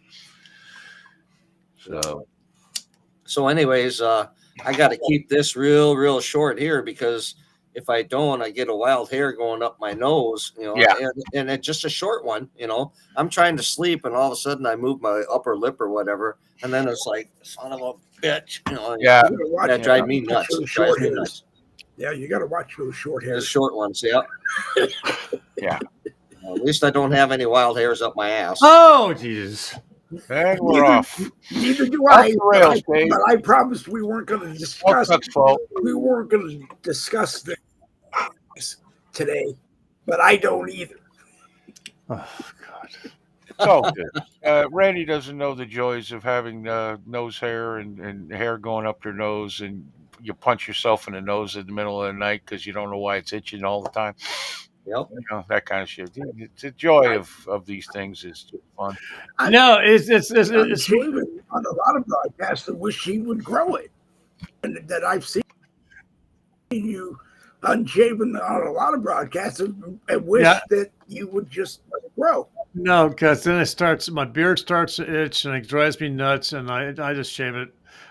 B: So anyways, I got to keep this real short here, because if I don't, I get a wild hair going up my nose, and it's just a short one, I'm trying to sleep, and all of a sudden I move my upper lip or whatever, and then it's like, son of a bitch, that drives me nuts.
A: Yeah, you got to watch those short hairs.
B: The short ones, yeah.
C: Yeah.
B: At least I don't have any wild hairs up my ass.
D: Oh, Jesus.
C: And we're off.
A: Neither do I. But I promised we weren't going to discuss. We weren't going to discuss this today, but I don't either.
D: Oh God.
C: It's all good. Randy doesn't know the joys of having nose hair and hair going up your nose, and you punch yourself in the nose in the middle of the night because you don't know why it's itching all the time.
B: Yep.
C: That kind of shit. It's the joy of these things is fun.
D: No, it's
A: on a lot of broadcasts. I wish he would grow it, and that I've seen you unshaven on a lot of broadcasts and wish that you would just let it grow.
D: No, because then my beard starts to itch and it drives me nuts, and I just shave it.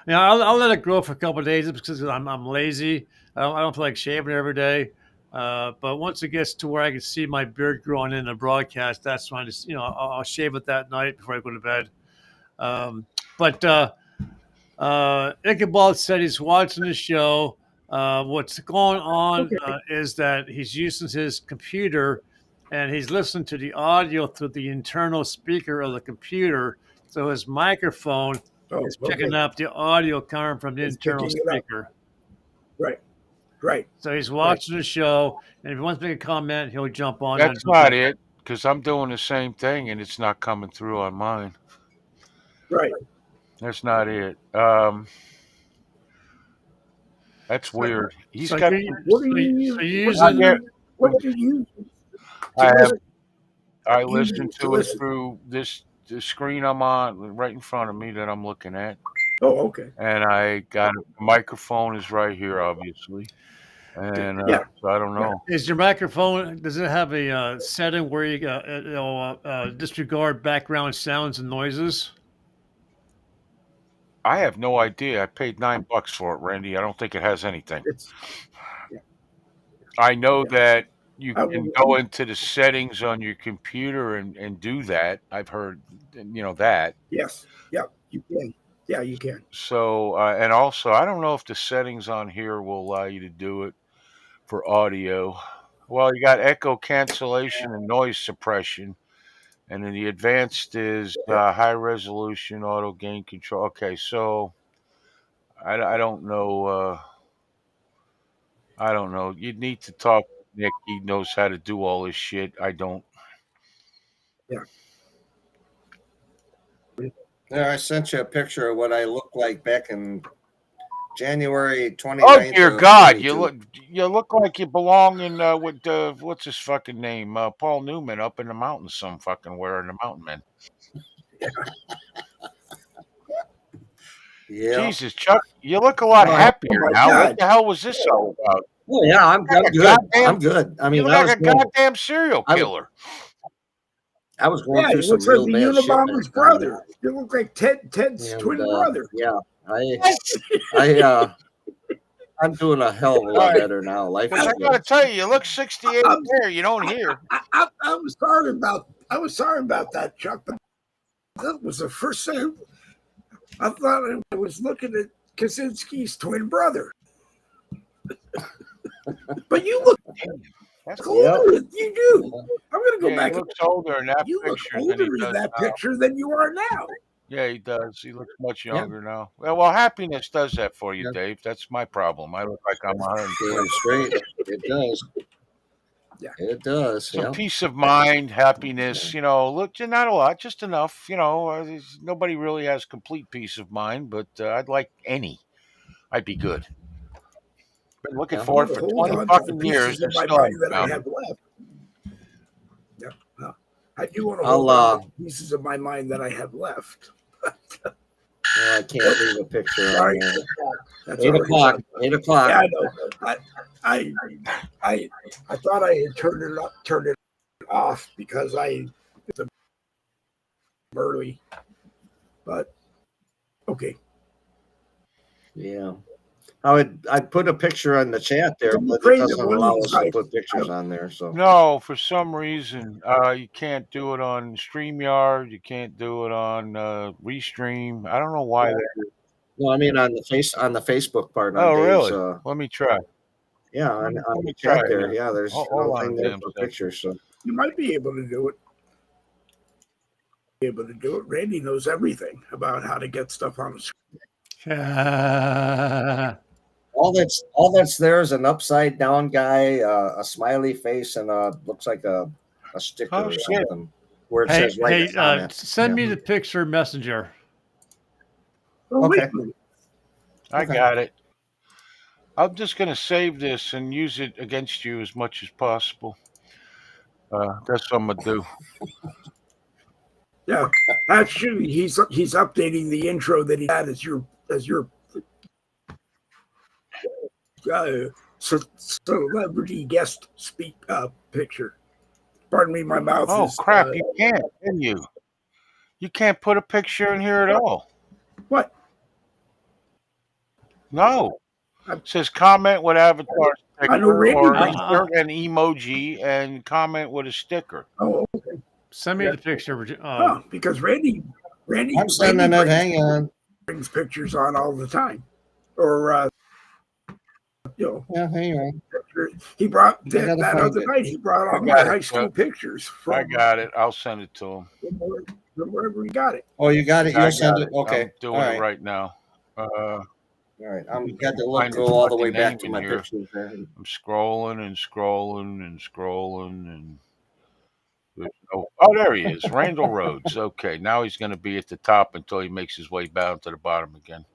D: I'll let it grow for a couple of days because I'm lazy. I don't feel like shaving every day. But once it gets to where I can see my beard growing in the broadcast, that's when I just I'll shave it that night before I go to bed. But Ichabod said he's watching the show. What's going on is that he's using his computer and he's listening to the audio through the internal speaker of the computer. So his microphone is picking up the audio coming from the internal speaker.
A: Right.
D: So he's watching the show, and if he wants to make a comment, he'll jump on.
C: That's not it, because I'm doing the same thing, and it's not coming through on mine.
A: Right.
C: That's not it. That's weird. He's got.
A: What are you?
C: I listen to it through the screen I'm on right in front of me that I'm looking at.
A: Oh, okay.
C: And I got a microphone is right here, obviously. And so I don't know.
D: Is your microphone? Does it have a setting where you disregard background sounds and noises?
C: I have no idea. I paid $9 for it, Randy. I don't think it has anything. I know that you can go into the settings on your computer and do that. I've heard, that.
A: Yes. Yeah, you can. Yeah, you can.
C: So, and also, I don't know if the settings on here will allow you to do it for audio. Well, you got echo cancellation and noise suppression. And then the advanced is high resolution auto gain control. Okay, so I don't know. I don't know. You'd need to talk to Nick. He knows how to do all this shit. I don't.
A: Yeah.
B: Yeah, I sent you a picture of what I looked like back in January 29th.
C: Oh dear God, you look like you belong in with what's his fucking name? Paul Newman up in the mountains, some fucking where in the Mountain Men.
B: Yeah.
C: Jesus, Chuck, you look a lot happier now. God. What the hell was this all about?
B: Oh yeah, I'm good. I'm good. I mean,
C: you look like a goddamn serial killer.
B: I was going through some real
A: the
B: bad
A: Unabomber's
B: shit.
A: brother. You look like Ted's twin brother.
B: Yeah, I'm doing a hell of a lot better now. Life is
C: I gotta tell you, you look 68 there. You don't hear.
A: I was sorry about that, Chuck. But that was the first time I thought I was looking at Kaczynski's twin brother. But you look older. You do. I'm going to go back.
C: He looks older in that
A: you
C: picture.
A: Look older in that picture than you are now.
C: Yeah, he does. He looks much younger now. Well, happiness does that for you, Dave. That's my problem. I look like I'm 100
B: straight. It does.
A: Yeah,
B: it does.
C: So peace of mind, happiness. Look, not a lot, just enough. Nobody really has complete peace of mind, but I'd like any. I'd be good. Been looking for it for 20 fucking years.
A: Of my mind that I have left. Yeah, I do want to hold on to pieces of my mind that I have left.
B: I can't leave a picture.
A: Sorry.
B: That's 8 o'clock. 8 o'clock.
A: Yeah, I know. I thought I had turned it off because I did them early. But okay.
B: Yeah. I put a picture on the chat there, but it doesn't allow us to put pictures on there. So
C: no, for some reason, you can't do it on StreamYard. You can't do it on Restream. I don't know why.
B: No, I mean on the Facebook part.
C: Oh, really? Let me try.
B: Yeah, on the chat there. Yeah, there's nothing there for pictures. So
A: you might be able to do it. Randy knows everything about how to get stuff on the screen.
B: All that's there is an upside down guy, a smiley face, and looks like a sticker or something where it says right.
D: Hey, send me the picture messenger.
B: Okay.
C: I got it. I'm just going to save this and use it against you as much as possible. That's what I'm going to do.
A: Yeah, actually, he's updating the intro that he had as your celebrity guest speak picture. Pardon me, my mouth
C: Oh
A: is.
C: crap! You can't, can you? You can't put a picture in here at all.
A: What?
C: No. It says comment with avatar sticker or insert an emoji and comment with a sticker.
A: Oh, okay.
D: Send me the picture.
A: Because Randy,
B: I'm sending it. Hang on.
A: Brings pictures on all the time, or
B: yeah, hang on.
A: He brought that other night. He brought all my high school pictures.
C: I got it. I'll send it to him.
A: Wherever he got it.
B: Oh, you got it. You'll send it. Okay,
C: I'm doing it right now.
B: All right, I'm got to go all the way back to my pictures there.
C: I'm scrolling and scrolling and scrolling and. Oh, there he is, Randall Rhodes. Okay, now he's going to be at the top until he makes his way down to the bottom again.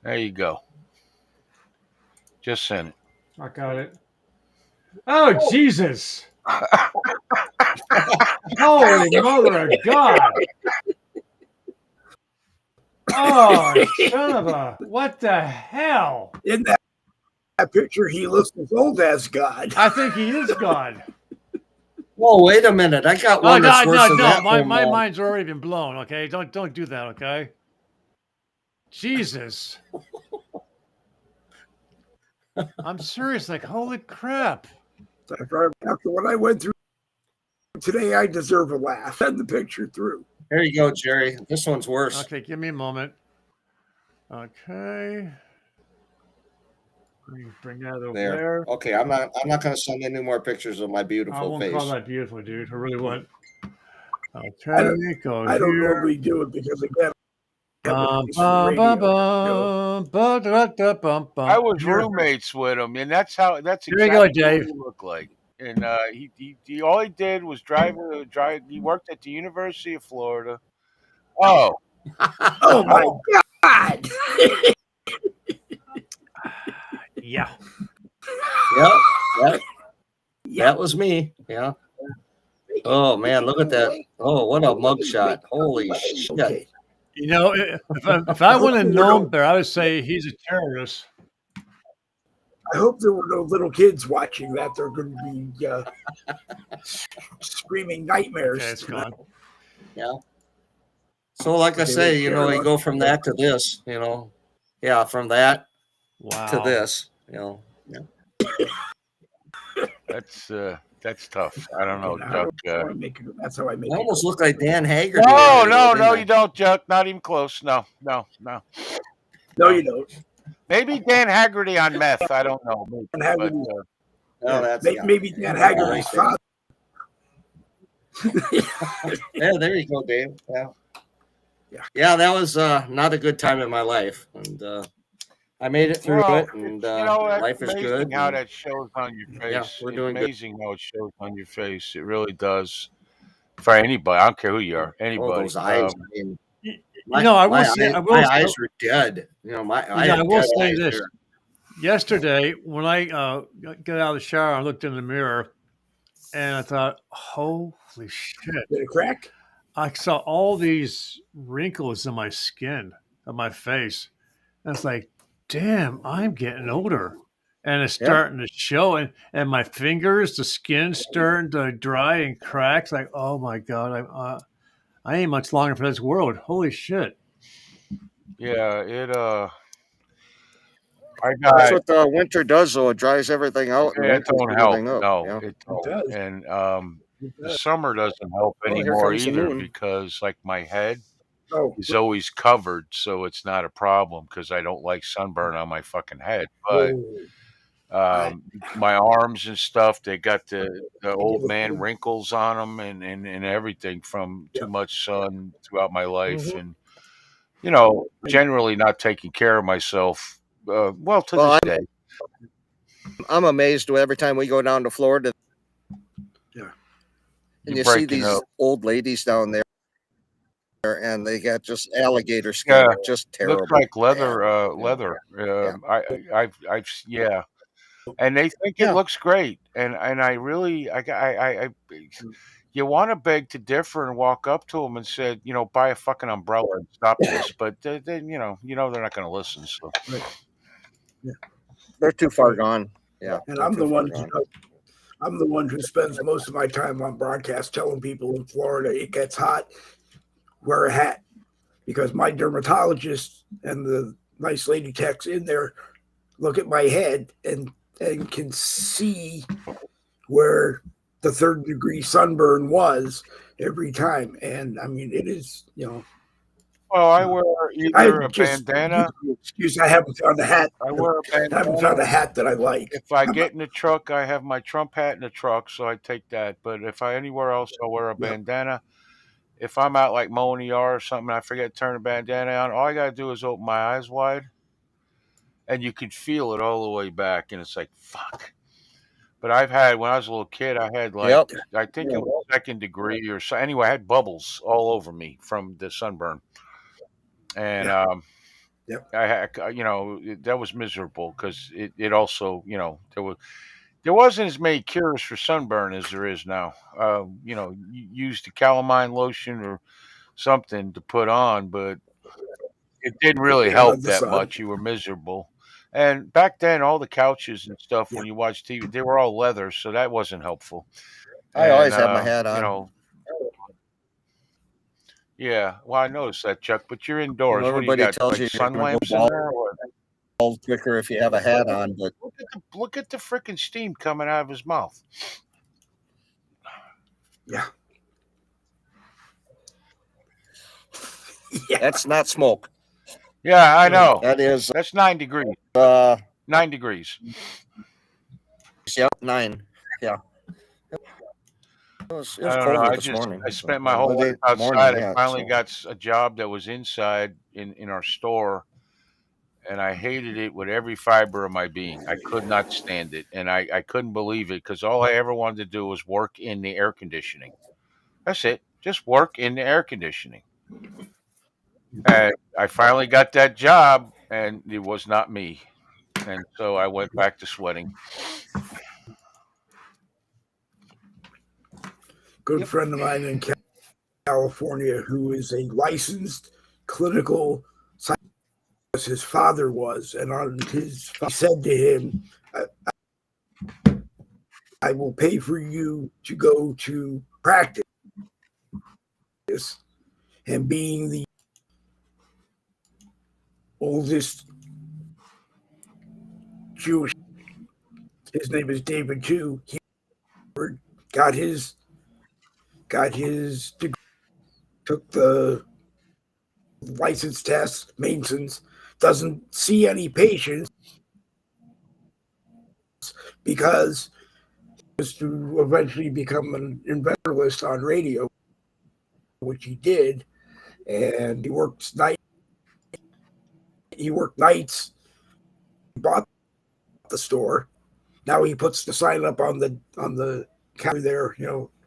C: There you go. Just sent it.
D: I got it. Oh, Jesus. Holy mother of God. Oh, son of a... What the hell?
A: In that picture, he looks as old as God.
D: I think he is God.
B: Whoa, wait a minute. I got one that's worse than that.
D: My mind's already been blown, okay? Don't do that, okay? Jesus. I'm serious, like, holy crap.
A: After what I went through today, I deserve a laugh. Send the picture through.
B: There you go, Jerry. This one's worse.
D: Okay, give me a moment. Okay. Bring that over there.
B: Okay, I'm not going to send any more pictures of my beautiful face.
D: I won't call that beautiful, dude. I really won't. Okay,
A: I don't normally do it because again. I
C: was roommates with him, and that's exactly
D: what he
C: looked like. And he all he did was drive. He worked at the University of Florida. Oh,
A: oh my God!
D: Yeah.
B: Yep. That was me. Yeah. Oh man, look at that! Oh, what a mugshot! Holy shit!
A: Okay.
D: You know, if I would have known better, I would say he's a terrorist.
A: I hope there were no little kids watching that. They're going to be screaming nightmares.
D: Okay, it's gone.
B: Yeah. So, like I say, you go from that to this. From that to this. Yeah.
C: That's tough. I don't know, Chuck.
A: That's how I make it.
B: I almost look like Dan Haggerty.
C: No, you don't, Chuck. Not even close. No.
A: No, you don't.
C: Maybe Dan Haggerty on meth. I don't know.
A: Maybe Dan Haggerty's father.
B: Yeah, there you go, Dave. Yeah, that was not a good time in my life, and I made it through it, and life is good.
C: How that shows on your face.
B: Yeah, we're doing
C: amazing how it shows on your face. It really does. For anybody, I don't care who you are. Anybody.
B: Those eyes.
D: My eyes
B: are dead.
D: I will say this. Yesterday, when I got out of the shower, I looked in the mirror, and I thought, "Holy shit!"
A: Did it crack?
D: I saw all these wrinkles in my skin, on my face. And it's like, damn, I'm getting older, and it's starting to show, and my fingers, the skin's starting to dry and cracks. Like, oh my God, I ain't much longer for this world. Holy shit!
C: Yeah,
B: That's what the winter does, though. It dries everything out.
C: Yeah, it don't help. No, it don't. And the summer doesn't help anymore either, because like my head is always covered, so it's not a problem because I don't like sunburn on my fucking head. But my arms and stuff, they got the old man wrinkles on them and everything from too much sun throughout my life, and generally not taking care of myself. To this day.
B: I'm amazed every time we go down to Florida.
A: Yeah.
B: And you see these old ladies down there, and they got just alligator skin, just terrible.
C: Looks like leather. And they think it looks great, and I really, you want to beg to differ and walk up to them and say, buy a fucking umbrella and stop this, but they they're not going to listen. So
B: they're too far gone. Yeah.
A: And I'm the one who spends most of my time on broadcast telling people in Florida it gets hot, wear a hat, because my dermatologist and the nice lady techs in there look at my head and can see where the 3rd degree sunburn was every time. And I mean, it is,
C: Well, I wear either a bandana.
A: Excuse, I haven't found a hat.
C: I wear a bandana.
A: I haven't found a hat that I like.
C: If I get in the truck, I have my Trump hat in the truck, so I take that. But if I anywhere else, I'll wear a bandana. If I'm out like mowing the yard or something, and I forget to turn the bandana on, all I gotta do is open my eyes wide, and you can feel it all the way back, and it's like fuck. But I've had when I was a little kid, I had like I think it was 2nd degree or so. Anyway, I had bubbles all over me from the sunburn, and I had that was miserable because it also there wasn't as many cures for sunburn as there is now. You used the calamine lotion or something to put on, but it didn't really help that much. You were miserable. And back then, all the couches and stuff, when you watch TV, they were all leather, so that wasn't helpful.
B: I always have my hat on.
C: Yeah, well, I noticed that, Chuck, but you're indoors.
B: Well,
C: everybody
B: tells
C: like
B: you
C: sun lamps in there?
B: Or quicker if you have a hat on, but
C: look at the freaking steam coming out of his mouth.
A: Yeah.
B: That's not smoke.
C: Yeah, I know.
B: That's
C: 9 degrees. 9 degrees.
B: Yep, 9. Yeah. It was cold this morning.
C: I spent my whole life outside. I finally got a job that was inside in our store, and I hated it with every fiber of my being. I could not stand it, and I couldn't believe it because all I ever wanted to do was work in the air conditioning. That's it. Just work in the air conditioning. And I finally got that job, and it was not me. And so I went back to sweating.
A: Good friend of mine in California who is a licensed clinical scientist, his father was, and he said to him, I will pay for you to go to practice. And being the oldest Jewish, his name is David too. He got his degree, took the license test, maintenance, doesn't see any patients because he was to eventually become an inventorist on radio, which he did, and he worked nights. He bought the store. Now he puts the sign up on the counter there,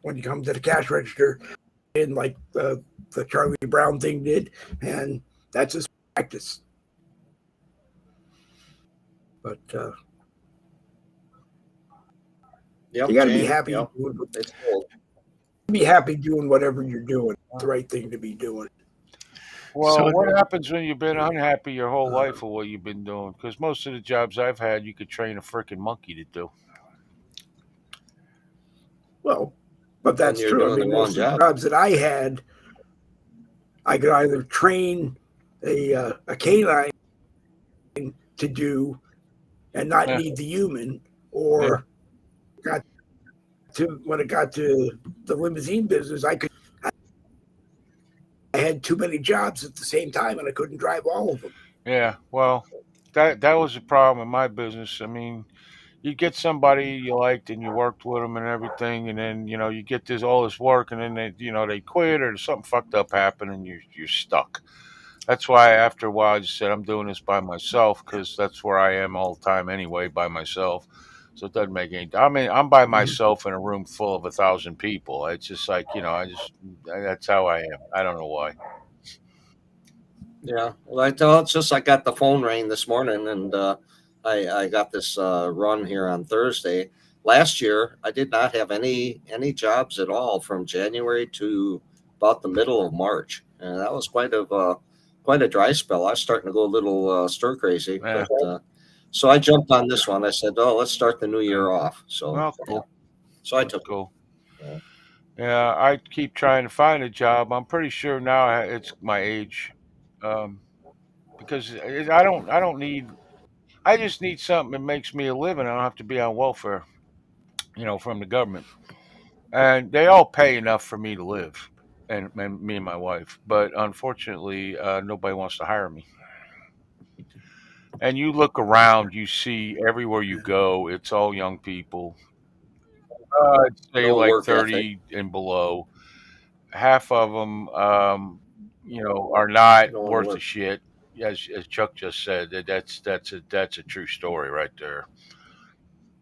A: when you come to the cash register, and like the Charlie Brown thing did, and that's his practice. But you got to be happy. Be happy doing whatever you're doing. It's the right thing to be doing.
C: Well, what happens when you've been unhappy your whole life with what you've been doing? Because most of the jobs I've had, you could train a freaking monkey to do.
A: Well, but that's true. I mean, most of the jobs that I had, I could either train a canine to do and not need the human, or when it got to the limousine business, I had too many jobs at the same time, and I couldn't drive all of them.
C: Yeah, well, that was a problem in my business. I mean, you get somebody you liked and you worked with them and everything, and then you get all this work, and then they quit or something fucked up happened, and you're stuck. That's why after a while I just said I'm doing this by myself, because that's where I am all the time anyway, by myself. So it doesn't make any. I mean, I'm by myself in a room full of 1,000 people. It's just like that's how I am. I don't know why.
B: Yeah, well, it's just I got the phone ring this morning, and I got this run here on Thursday. Last year, I did not have any jobs at all from January to about the middle of March, and that was quite a dry spell. I was starting to go a little stir crazy, but So I jumped on this one. I said, "Oh, let's start the new year off." So,
C: Well, cool.
B: So I took it.
C: Cool. Yeah, I keep trying to find a job. I'm pretty sure now it's my age, because I don't need. I just need something that makes me a living. I don't have to be on welfare, from the government. And they all pay enough for me to live, and me and my wife. But unfortunately, nobody wants to hire me. And you look around, you see everywhere you go, it's all young people. I'd say
B: No
C: like
B: work ethic.
C: 30 and below. Half of them, are not
B: No
C: worth a
B: work.
C: shit. As Chuck just said, that's a true story right there.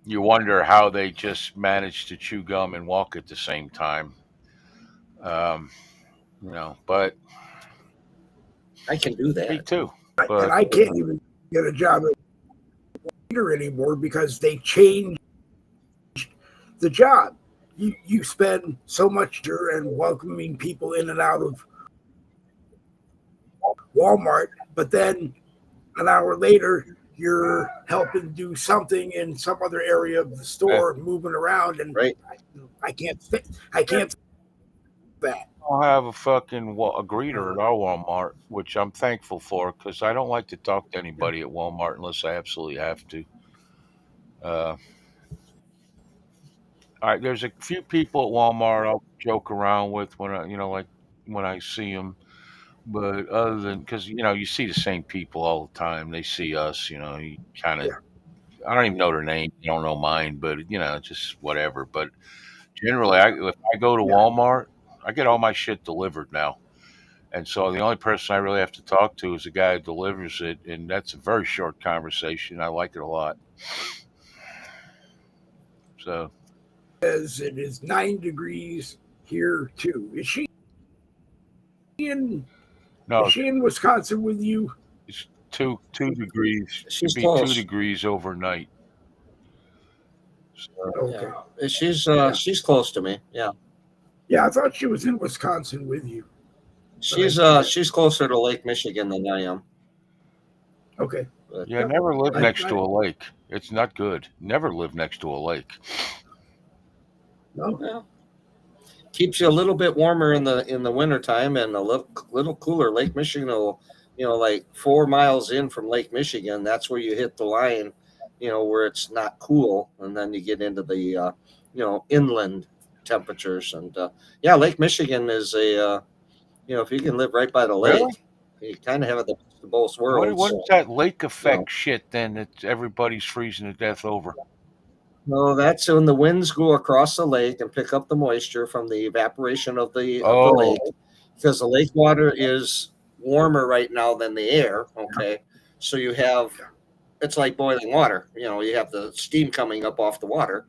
C: You wonder how they just manage to chew gum and walk at the same time. Um, but
B: I can do
C: me
B: that.
C: too.
A: And
C: But
A: I can't even get a job at waiter anymore because they changed the job. You spend so much and welcoming people in and out of Walmart, but then an hour later you're helping do something in some other area of the store, moving around, and
B: Right.
A: I can't that.
C: I'll have a fucking a greeter at our Walmart, which I'm thankful for because I don't like to talk to anybody at Walmart unless I absolutely have to. All right, there's a few people at Walmart I'll joke around with when like when I see them. But other than because you see the same people all the time, they see us. You kind of I don't even know their name, you don't know mine, but just whatever. But generally, if I go to Walmart, I get all my shit delivered now. And so the only person I really have to talk to is the guy who delivers it, and that's a very short conversation. I like it a lot. So
A: Says it is 9 degrees here too. Is she in?
C: no,
A: Is she in Wisconsin with you?
C: it's two degrees.
B: She's
C: It'd be
B: close.
C: 2 degrees overnight. So,
A: Okay.
B: Yeah. She's close to me. Yeah.
A: Yeah, I thought she was in Wisconsin with you.
B: She's closer to Lake Michigan than I am.
A: Okay.
B: But,
C: yeah, never live next to a lake. It's not good. Never live next to a lake.
A: No.
B: Yeah. Keeps you a little bit warmer in the wintertime and a little cooler. Lake Michigan will, like 4 miles in from Lake Michigan, that's where you hit the line, where it's not cool, and then you get into the inland temperatures. And Lake Michigan is a if you can live right by the lake,
C: Really?
B: you kind of have the best of both worlds.
C: What is that lake effect shit then that everybody's freezing to death over?
B: No, that's when the winds go across the lake and pick up the moisture from the evaporation of the lake, because the lake water is warmer right now than the air. Okay, so it's like boiling water. You have the steam coming up off the water,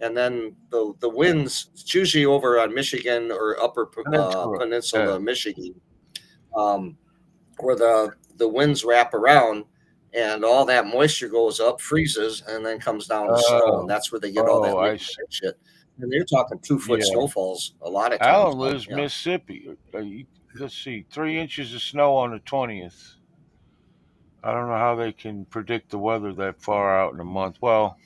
B: and then the winds. It's usually over on Michigan or upper peninsula Michigan, where the winds wrap around. And all that moisture goes up, freezes, and then comes down to snow, and that's where they get all that shit. And they're talking 2-foot snowfalls a lot of times.
C: Alan lives Mississippi. Let's see, 3 inches of snow on the 20th. I don't know how they can predict the weather that far out in a month. Well,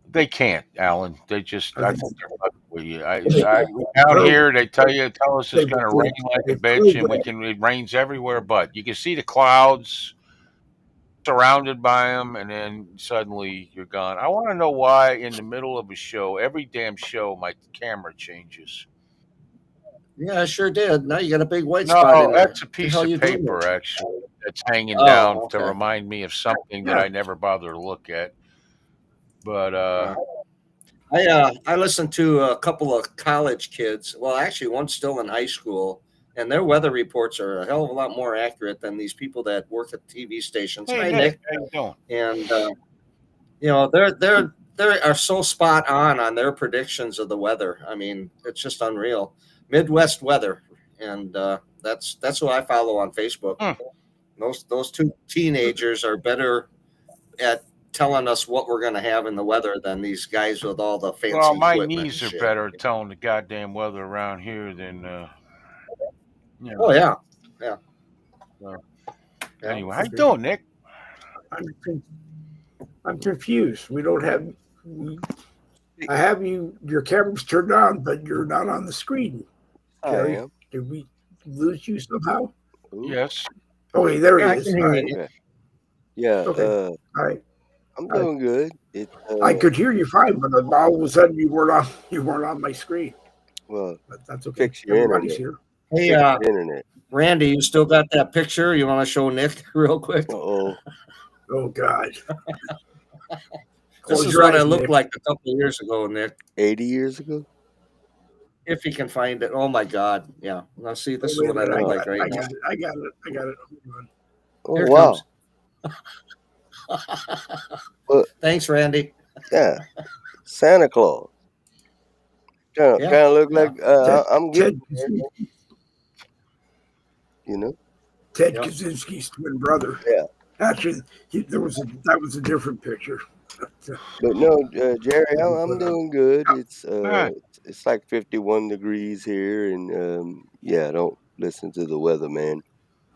C: they can't, Alan. They just I think they're fucking with you. Down here, they tell us it's going to rain like a bitch, and it rains everywhere. But you can see the clouds surrounded by them, and then suddenly you're gone. I want to know why in the middle of a show, every damn show, my camera changes.
B: Yeah, I sure did. Now you got a big white spot in there.
C: No, that's a piece of paper, actually, that's hanging down to remind me of something that I never bother to look at. But
B: I listened to a couple of college kids. Well, actually, one's still in high school, and their weather reports are a hell of a lot more accurate than these people that work at TV stations.
C: Hey, Nick, how you doing?
B: And they are so spot on their predictions of the weather. I mean, it's just unreal. Midwest weather, and that's who I follow on Facebook. Those two teenagers are better at telling us what we're going to have in the weather than these guys with all the fancy equipment.
C: Well, my knees are better at telling the goddamn weather around here than
B: Oh yeah.
C: Anyway, how you doing, Nick?
A: I'm confused. We don't have. I have your camera's turned on, but you're not on the screen. Jerry,
G: I am.
A: did we lose you somehow?
G: Ooh.
C: Yes.
A: Okay, there
B: Yeah, I
A: he is.
B: can hear
A: All
B: you.
A: right.
G: Okay. Yeah.
A: Okay. All right.
G: I'm doing good. It's
A: I could hear you fine, but all of a sudden you weren't on my screen.
G: well,
A: But that's okay.
G: fix your
A: Everybody's
G: internet.
A: here.
B: Hey,
G: Fix your internet.
B: Randy, you still got that picture? You want to show Nick real quick?
G: Oh,
A: Oh God.
B: This
A: Close
B: is
A: your
B: what I
A: eyes,
B: looked
A: Nick.
B: like a couple of years ago, Nick.
G: 80 years ago.
B: If you can find it. Oh my God. Yeah. Now see, this is
A: Wait a
B: what I
A: minute,
B: look like right
A: I
B: now.
A: got it. I got it. Hold on.
G: Oh
B: Here it
G: wow.
B: comes.
G: Well,
B: Thanks, Randy.
G: yeah. Santa Claus. Kind
B: Yeah.
G: of look
B: Yeah.
G: like I'm getting
A: Ted,
G: there, you know.
A: Ted
B: Yep.
A: Kaczynski's twin brother.
G: Yeah.
A: Actually, that was a different picture.
G: But no, Jerry, I'm doing good.
C: Right.
G: It's like 51 degrees here, and yeah, don't listen to the weather, man.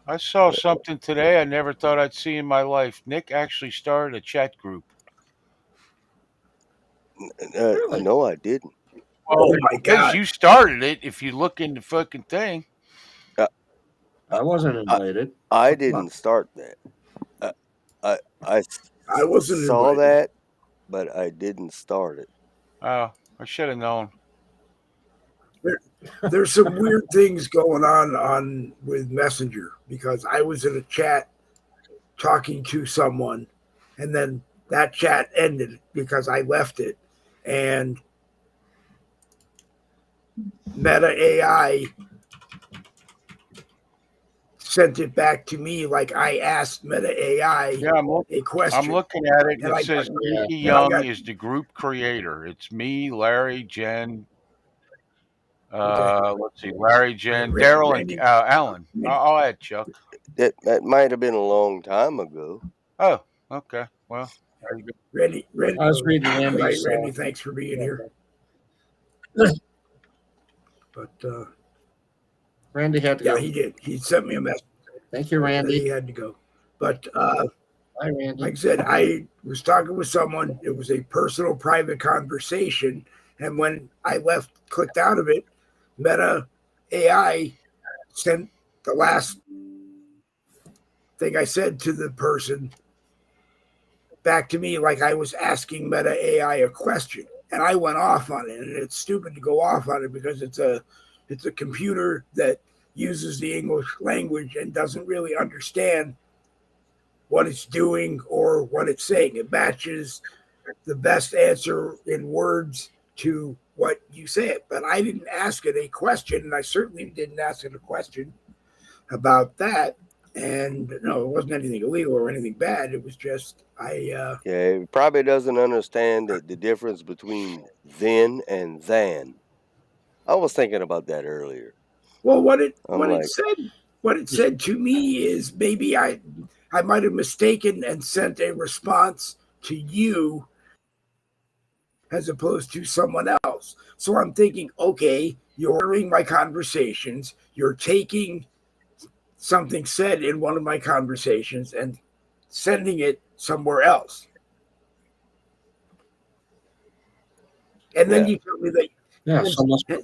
C: I saw something today I never thought I'd see in my life. Nick actually started a chat group.
B: Really?
G: No, I didn't.
A: Oh my
C: Because
A: God.
C: you started it, if you look in the fucking thing.
B: I wasn't invited.
G: I didn't start that. I
A: I wasn't
G: saw
A: invited.
G: that, but I didn't start it.
C: Oh, I should have known.
A: There's some weird things going on with Messenger because I was in a chat talking to someone, and then that chat ended because I left it, and Meta AI sent it back to me like I asked Meta AI
C: Yeah,
A: a question.
C: I'm looking at it, and
A: And
C: it says Nicky
A: and I
C: Young
A: got-
C: is the group creator. It's me, Larry, Jen.
A: Okay.
C: Let's see, Larry, Jen,
A: Randy-
C: Daryl, and
A: Randy-
C: Alan. I'll add Chuck.
G: That might have been a long time ago.
C: Oh, okay. Well, there you go.
A: Randy,
B: I was reading
A: right,
B: Randy's.
A: Randy, thanks for being here. But
B: Randy had to
A: yeah,
B: go.
A: he did. He sent me a message.
B: Thank you,
A: He
B: Randy.
A: had to go. But
B: Bye, Randy.
A: like I said, I was talking with someone. It was a personal, private conversation. And when I clicked out of it, Meta AI sent the last thing I said to the person back to me like I was asking Meta AI a question. And I went off on it. And it's stupid to go off on it because it's a computer that uses the English language and doesn't really understand what it's doing or what it's saying. It matches the best answer in words to what you say it. But I didn't ask it a question, and I certainly didn't ask it a question about that. And no, it wasn't anything illegal or anything bad. It was just
G: Yeah, it probably doesn't understand the difference between then and than. I was thinking about that earlier.
A: Well, what it said to me is maybe I might have mistaken and sent a response to you as opposed to someone else. So I'm thinking, okay, you're ordering my conversations, you're taking something said in one of my conversations and sending it somewhere else. And then you tell me that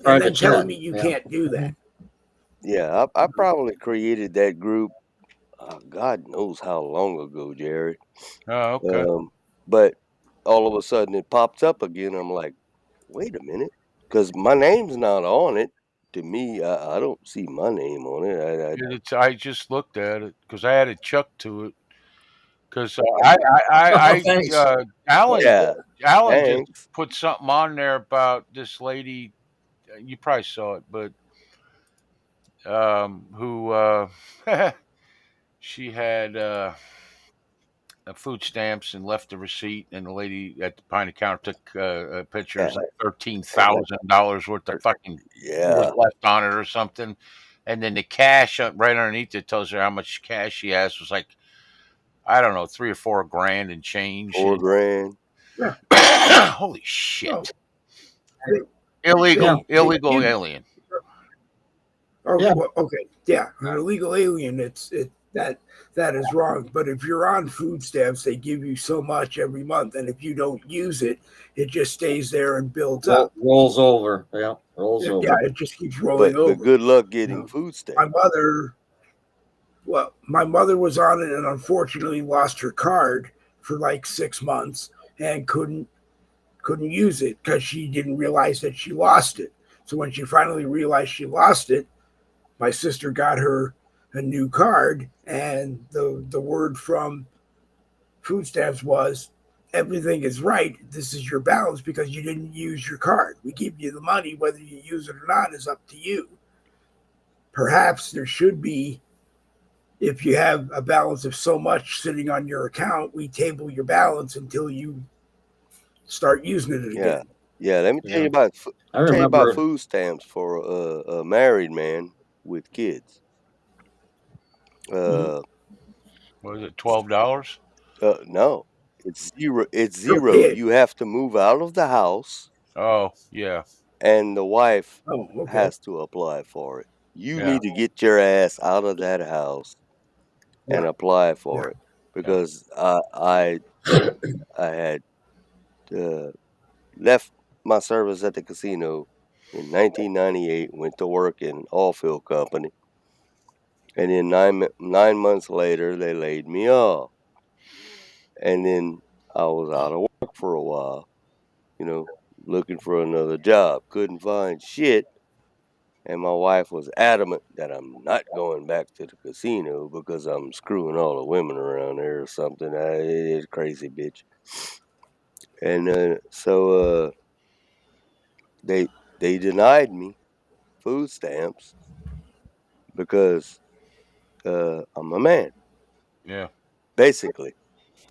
A: and then telling me you can't do that.
G: Yeah, I probably created that group. God knows how long ago, Jerry.
C: Oh, okay.
G: But all of a sudden it pops up again. I'm like, wait a minute, because my name's not on it. To me, I don't see my name on it.
C: I just looked at it because I added Chuck to it. Because Alan
G: Thanks.
C: just put something on there about this lady. You probably saw it, but who she had food stamps and left the receipt, and the lady at the behind the counter took a picture. It's like $13,000 worth of fucking was left on it or something, and then the cash right underneath it tells her how much cash she has. It was like, I don't know, $3 or $4 grand and change.
G: $4 grand.
A: Yeah.
C: Holy shit! Illegal alien.
A: Oh, yeah. Well, okay, yeah, an illegal alien. It that is wrong. But if you're on food stamps, they give you so much every month, and if you don't use it, it just stays there and builds up.
B: Rolls over. Yeah, rolls over.
A: Yeah, it just keeps rolling over.
G: But good luck getting food stamps.
A: My mother was on it and unfortunately lost her card for like 6 months and couldn't use it because she didn't realize that she lost it. So when she finally realized she lost it, my sister got her a new card, and the word from food stamps was, everything is right. This is your balance because you didn't use your card. We give you the money. Whether you use it or not is up to you. Perhaps there should be, if you have a balance of so much sitting on your account, we table your balance until you start using it again.
G: Yeah, let me tell you about food stamps for a married man with kids.
C: What is it, $12?
G: No, it's zero. It's zero. You have to move out of the house.
C: Oh, yeah.
G: And the wife has to apply for it. You need to get your ass out of that house and apply for it, because I had left my service at the casino in 1998, went to work in oil field company, and then 9 months later they laid me off, and then I was out of work for a while, looking for another job. Couldn't find shit. And my wife was adamant that I'm not going back to the casino because I'm screwing all the women around there or something. It's crazy, bitch. And so they denied me food stamps because I'm a man.
C: Yeah.
G: Basically.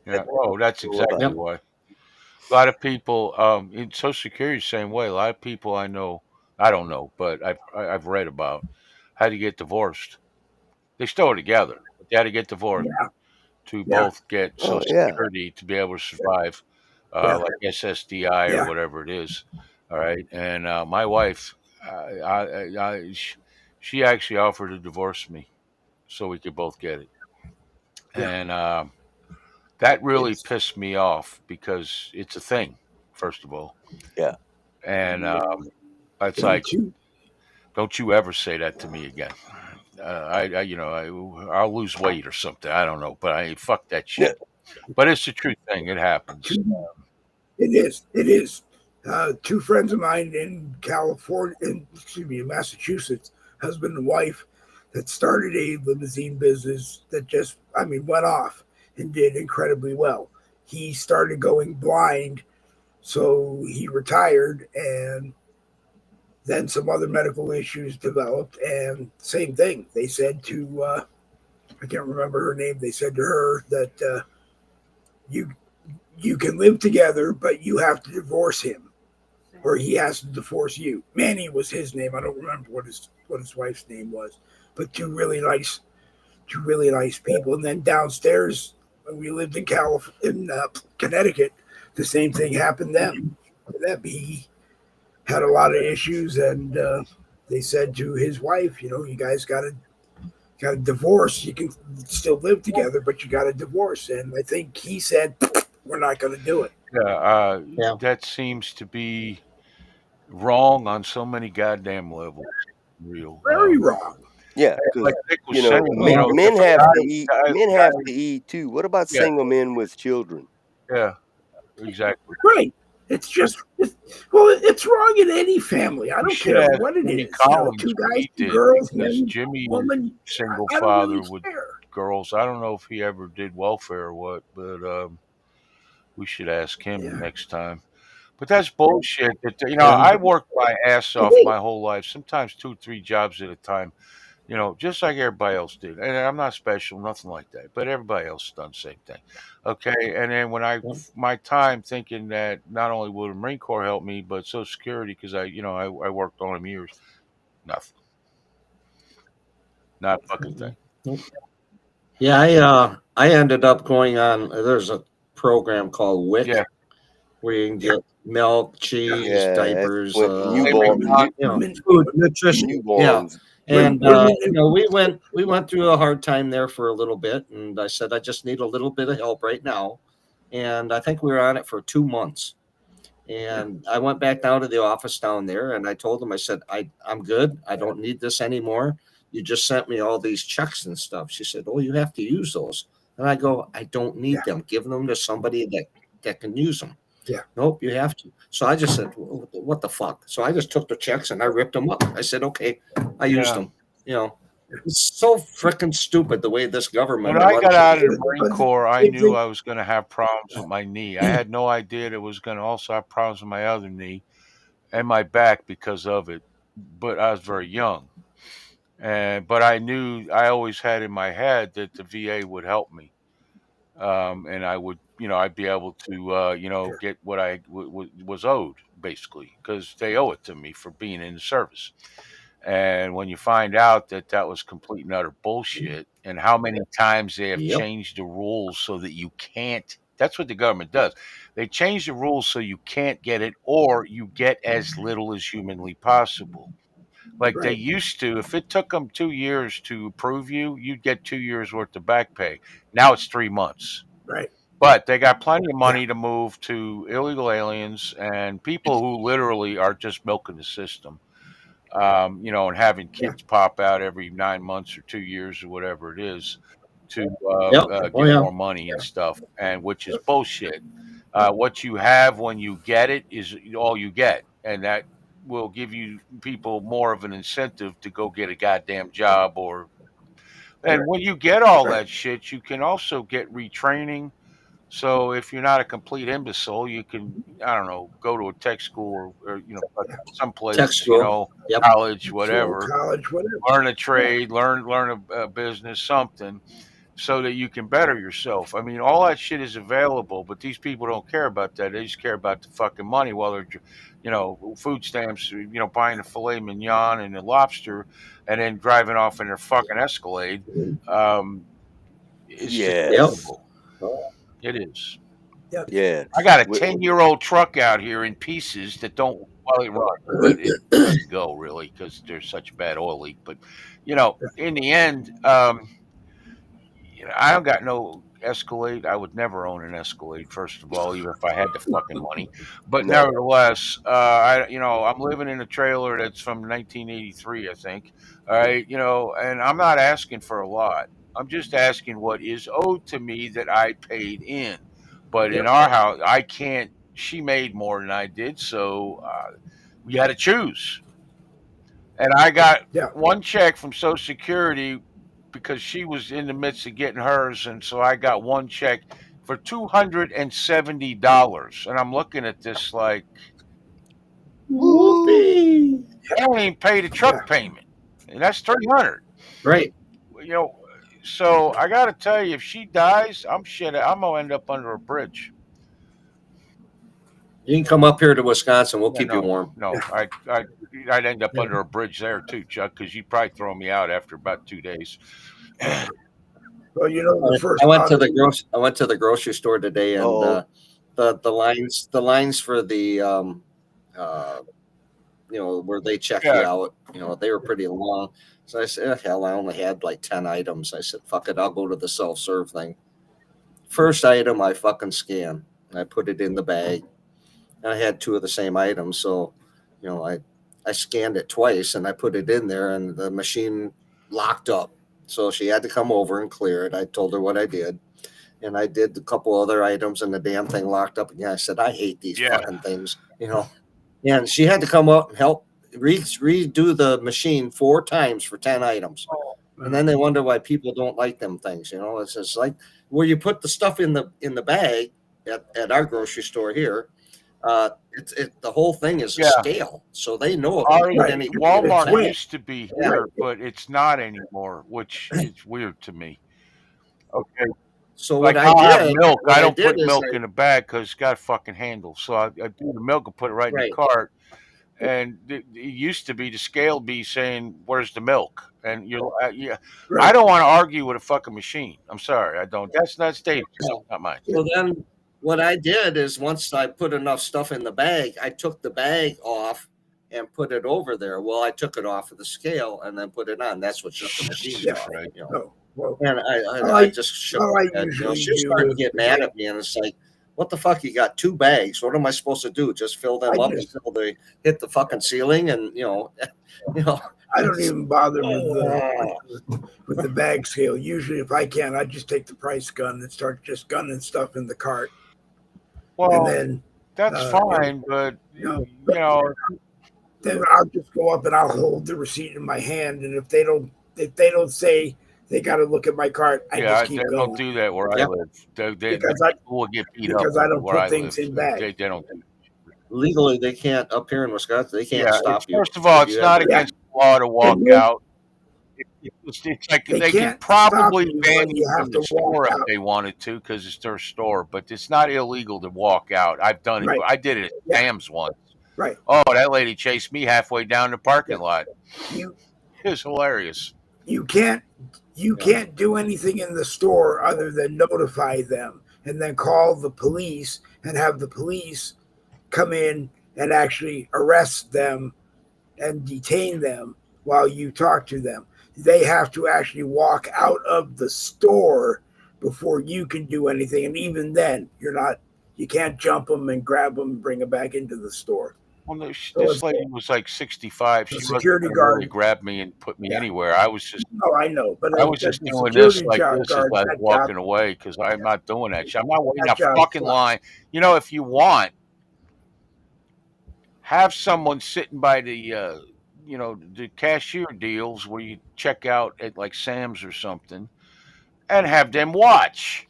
C: Yeah. Oh, that's exactly why. A lot of people, in Social Security, same way. A lot of people I know, I don't know, but I've read about, had to get divorced. They still are together, but they had to get divorced to both get Social Security to be able to survive, like SSDI or whatever it is. All right, and my wife, she actually offered to divorce me so we could both get it, and that really pissed me off because it's a thing, first of all.
G: Yeah.
C: And it's like, don't you ever say that to me again. I'll lose weight or something. I don't know, but fuck that shit. But it's the true thing. It happens.
A: It is. 2 friends of mine in in Massachusetts, husband and wife, that started a limousine business that just, went off and did incredibly well. He started going blind, so he retired, and then some other medical issues developed, and same thing. They said to, I can't remember her name, they said to her that you can live together, but you have to divorce him, or he has to divorce you. Manny was his name. I don't remember what his wife's name was, but two really nice people. And then downstairs, when we lived in Connecticut, the same thing happened then. He had a lot of issues, and they said to his wife, you guys got to divorce. You can still live together, but you got to divorce. And I think he said, we're not going to do it.
C: That seems to be wrong on so many goddamn levels.
A: Very wrong.
G: Yeah, because men have to eat too. What about single men with children?
C: Yeah, exactly.
A: Right. It's wrong in any family. I don't care what it is. 2 guys, 2 girls,
C: Jimmy,
A: woman,
C: single father with girls. I don't know if he ever did welfare or what, but we should ask him next time. But that's bullshit. I worked my ass off my whole life, sometimes 2, 3 jobs at a time, just like everybody else did. And I'm not special, nothing like that, but everybody else done the same thing. Okay. And then when my time thinking that not only will the Marine Corps help me, but Social Security, because I worked on them years, nothing. Not a fucking thing.
B: Yeah, I ended up going on, there's a program called WIC, where you can get milk, cheese, diapers,
G: newborn,
B: food, nutrition.
G: Newborns.
B: And we went through a hard time there for a little bit, and I said I just need a little bit of help right now, and I think we were on it for 2 months. And I went back down to the office down there, and I told them, I said, I'm good. I don't need this anymore. You just sent me all these checks and stuff. She said, oh, you have to use those. And I go, I don't need them. Give them to somebody that can use them.
A: Yeah.
B: Nope, you have to. So I just said, what the fuck? So I just took the checks and I ripped them up. I said, okay, I used them. It's so freaking stupid the way this government.
C: When I got out of the Marine Corps, I knew I was going to have problems with my knee. I had no idea it was going to also have problems with my other knee and my back because of it. But I was very young. But I knew, I always had in my head that the VA would help me. And I would, I'd be able to, get what I was owed, basically, because they owe it to me for being in the service. And when you find out that that was complete and utter bullshit, and how many times they have changed the rules so that you can't, that's what the government does. They change the rules so you can't get it, or you get as little as humanly possible. Like they used to, if it took them 2 years to approve you, you'd get 2 years worth of back pay. Now it's 3 months.
A: Right.
C: But they got plenty of money to move to illegal aliens and people who literally are just milking the system. And having kids pop out every 9 months or 2 years or whatever it is to get more money and stuff, and which is bullshit. What you have when you get it is all you get, and that will give you people more of an incentive to go get a goddamn job. And when you get all that shit, you can also get retraining. So if you're not a complete imbecile, you can, I don't know, go to a tech school or someplace, college, whatever, learn a trade, learn a business, something, so that you can better yourself. I mean, all that shit is available, but these people don't care about that. They just care about the fucking money while they're, food stamps, buying the filet mignon and the lobster and then driving off in their fucking Escalade. It's just available. It is.
G: Yeah.
C: I got a 10-year-old truck out here in pieces that don't run, but it doesn't go really because there's such a bad oil leak. But in the end, I don't got no Escalade. I would never own an Escalade, first of all, even if I had the fucking money. But nevertheless, I'm living in a trailer that's from 1983, I think. All right, and I'm not asking for a lot. I'm just asking what is owed to me that I paid in. But in our house, I can't. She made more than I did, so we had to choose. And I got one check from Social Security because she was in the midst of getting hers, and so I got one check for $270. And I'm looking at this like,
B: whoopee!
C: I don't even pay the truck payment, and that's $300.
B: Right.
C: So I got to tell you, if she dies, I'm gonna end up under a bridge.
B: You can come up here to Wisconsin. We'll keep you warm.
C: No, I'd end up under a bridge there too, Chuck, because you'd probably throw me out after about 2 days.
A: Well,
B: I went to the grocery store today, and the lines for the where they check you out, they were pretty long. So I said, hell, I only had like 10 items. I said, fuck it, I'll go to the self-serve thing. First item I fucking scan. I put it in the bag. And I had 2 of the same items. So, I scanned it twice and I put it in there and the machine locked up. So she had to come over and clear it. I told her what I did. And I did a couple other items and the damn thing locked up again. I said, I hate these fucking things, And she had to come up and help redo the machine 4 times for 10 items. And then they wonder why people don't like them things. It's just like where you put the stuff in the bag at our grocery store here. The whole thing is a scale, so they know.
C: Walmart used to be here, but it's not anymore, which is weird to me. Okay.
B: So
C: like
B: what
C: I did, milk. I don't put milk in a bag because it's got a fucking handle. So I do the milk and put it right in the cart. And it used to be the scale be saying, "Where's the milk?" And I don't want to argue with a fucking machine. I'm sorry, I don't. That's Dave's, not mine.
B: So then, what I did is once I put enough stuff in the bag, I took the bag off and put it over there. Well, I took it off of the scale and then put it on. That's what shut the machine off.
C: Right.
B: You know?
A: Oh, well,
B: And I just shook my head. You know, she started to get mad at me, and it's like, what the fuck? You got 2 bags. What am I supposed to do? Just fill them up until they hit the fucking ceiling, and you know.
A: I don't even bother with the bag scale. Usually, if I can, I just take the price gun and start just gunning stuff in the cart.
C: Well,
A: and then
C: that's fine, but you know,
A: then I'll just go up and I'll hold the receipt in my hand, and if they don't say they got to look at my cart, I just keep going.
C: They don't do that where I live. People will get beat up
A: because I don't
C: where
A: put things in bags.
C: They don't do that.
B: Legally, they can't up here in Wisconsin. They can't stop you.
C: First of all, it's not against the law to walk out. It's like they could probably ban you from the store if they wanted to because it's their store, but it's not illegal to walk out. I've done it.
A: Right.
C: I did it at Sam's once.
A: Right.
C: Oh, that lady chased me halfway down the parking lot. It was hilarious.
A: You can't do anything in the store other than notify them and then call the police and have the police come in and actually arrest them and detain them while you talk to them. They have to actually walk out of the store before you can do anything. And even then, you can't jump them and grab them and bring them back into the store.
C: Well, this lady was like 65. She wasn't really grab me and put me anywhere. I was just.
A: No, I know, but
C: I was just doing this like this as I was walking away because I'm not doing that shit. I'm not waiting a fucking line. You know, if you want, have someone sitting by the, the cashier deals where you check out at like Sam's or something, and have them watch.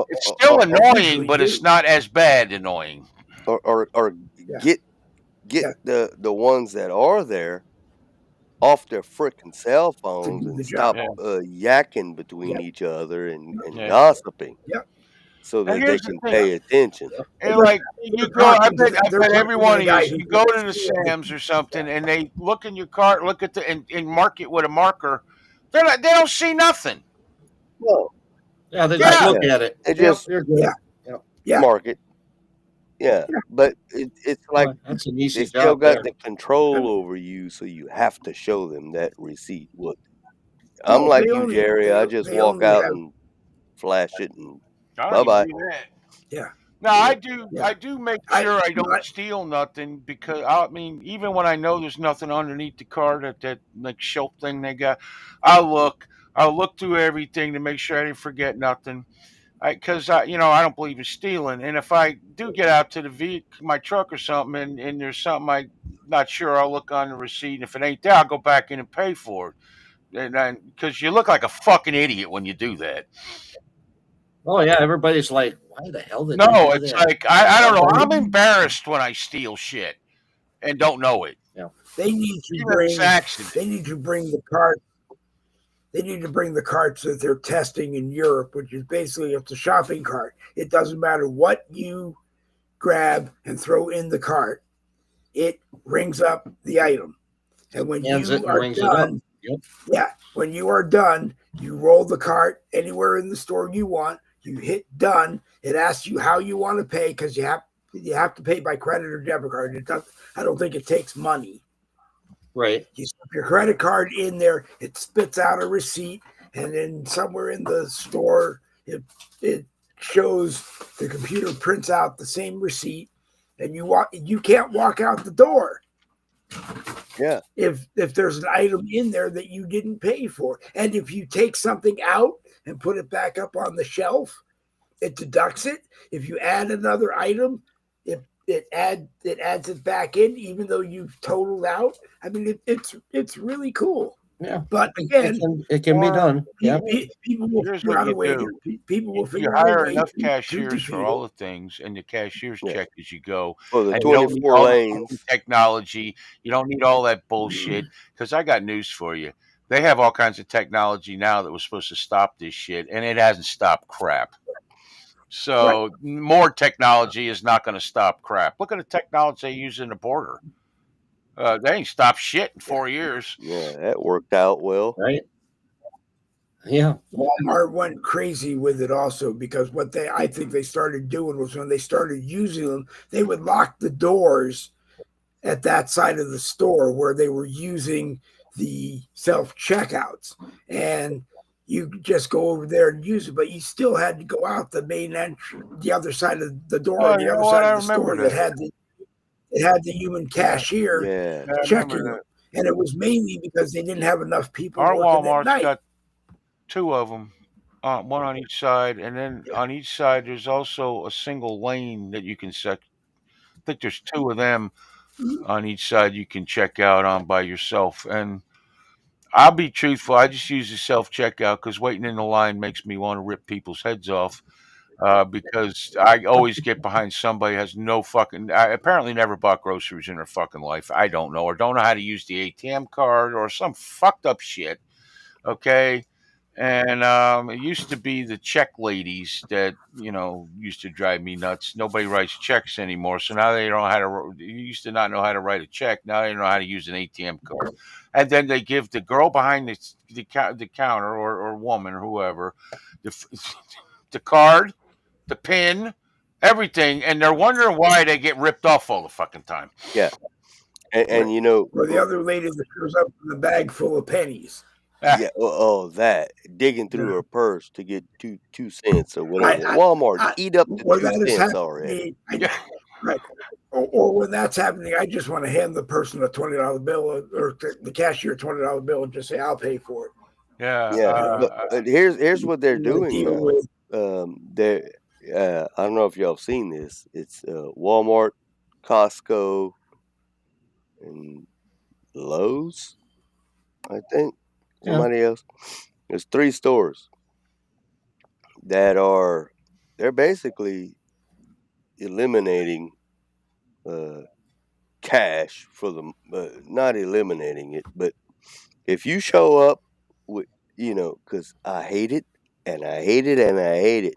C: It's still annoying, but it's not as bad annoying.
G: Or get the ones that are there off their freaking cell phones and stop yakking between each other and gossiping. So that they can pay attention.
C: And like you go, I bet every one of you go to the Sam's or something, and they look in your cart, look at and mark it with a marker. They don't see nothing.
G: No.
B: Yeah, they just look at it.
G: They just mark it. Yeah, but it's like
B: that's an easy
G: they still got the control over you, so you have to show them that receipt. I'm like you, Jerry. I just walk out and flash it and bye-bye.
A: Yeah.
C: No, I do make sure I don't steal nothing because even when I know there's nothing underneath the cart at that like shelf thing they got, I'll look through everything to make sure I didn't forget nothing. Because I don't believe in stealing, and if I do get out to the my truck or something, and there's something I'm not sure, I'll look on the receipt. And if it ain't there, I'll go back in and pay for it. And because you look like a fucking idiot when you do that.
B: Oh yeah, everybody's like, "Why the hell did?"
C: No, it's like I don't know. I'm embarrassed when I steal shit and don't know it.
B: Yeah,
A: they need to bring the cart. They need to bring the carts that they're testing in Europe, which is basically it's a shopping cart. It doesn't matter what you grab and throw in the cart, it rings up the item. And when you are done, when you are done, you roll the cart anywhere in the store you want. You hit done. It asks you how you want to pay because you have to pay by credit or debit card. I don't think it takes money.
B: Right.
A: You slip your credit card in there, it spits out a receipt, and then somewhere in the store, it shows the computer prints out the same receipt, and you can't walk out the door.
G: Yeah.
A: If there's an item in there that you didn't pay for, and if you take something out and put it back up on the shelf, it deducts it. If you add another item, it adds it back in, even though you've totaled out. I mean, it's really cool.
B: Yeah,
A: but again,
B: it can be done. Yeah,
A: people will figure out a way. People will figure out a way.
C: You hire enough cashiers for all the things, and the cashiers check as you go.
G: For the 24 lanes
C: technology, you don't need all that bullshit. Because I got news for you. They have all kinds of technology now that was supposed to stop this shit, and it hasn't stopped crap. So more technology is not going to stop crap. Look at the technology they use in the border. They ain't stopped shit in 4 years.
G: Yeah, that worked out well.
B: Right. Yeah.
A: Walmart went crazy with it also because I think they started doing was when they started using them, they would lock the doors at that side of the store where they were using the self checkouts, and you just go over there and use it, but you still had to go out the main entrance, the other side of the door,
C: Oh,
A: on the
C: you know
A: other
C: what?
A: side
C: I
A: of the store
C: remember
A: that had the human cashier
G: Yeah.
C: Yeah, I
A: checking
C: remember
A: them.
C: that.
A: And it was mainly because they didn't have enough people
C: Our
A: working at
C: Walmart's
A: night.
C: got 2 of them, one on each side, and then on each side there's also a single lane that you can set. I think there's 2 of them on each side you can check out on by yourself. And I'll be truthful, I just use the self checkout because waiting in the line makes me want to rip people's heads off. Because I always get behind somebody who has no fucking, I apparently never bought groceries in their fucking life. I don't know, or don't know how to use the ATM card or some fucked up shit. Okay. And it used to be the check ladies that used to drive me nuts. Nobody writes checks anymore, so now they don't know how to. You used to not know how to write a check. Now they know how to use an ATM card, and then they give the girl behind the counter or woman or whoever the the card, the pin, everything, and they're wondering why they get ripped off all the fucking time.
G: Yeah. And
A: or the other lady that shows up with a bag full of pennies.
G: Yeah, that digging through her purse to get two cents or whatever. Walmart, eat up the 2 cents already.
A: Right. Or when that's happening, I just want to hand the person a $20 bill or the cashier a $20 bill and just say, "I'll pay for it."
G: Yeah, but here's what they're doing now. I don't know if y'all have seen this. It's Walmart, Costco, and Lowe's, I think. Somebody else. There's 3 stores that they're basically eliminating cash for them, not eliminating it, but if you show up with, because I hate it, and I hate it, and I hate it.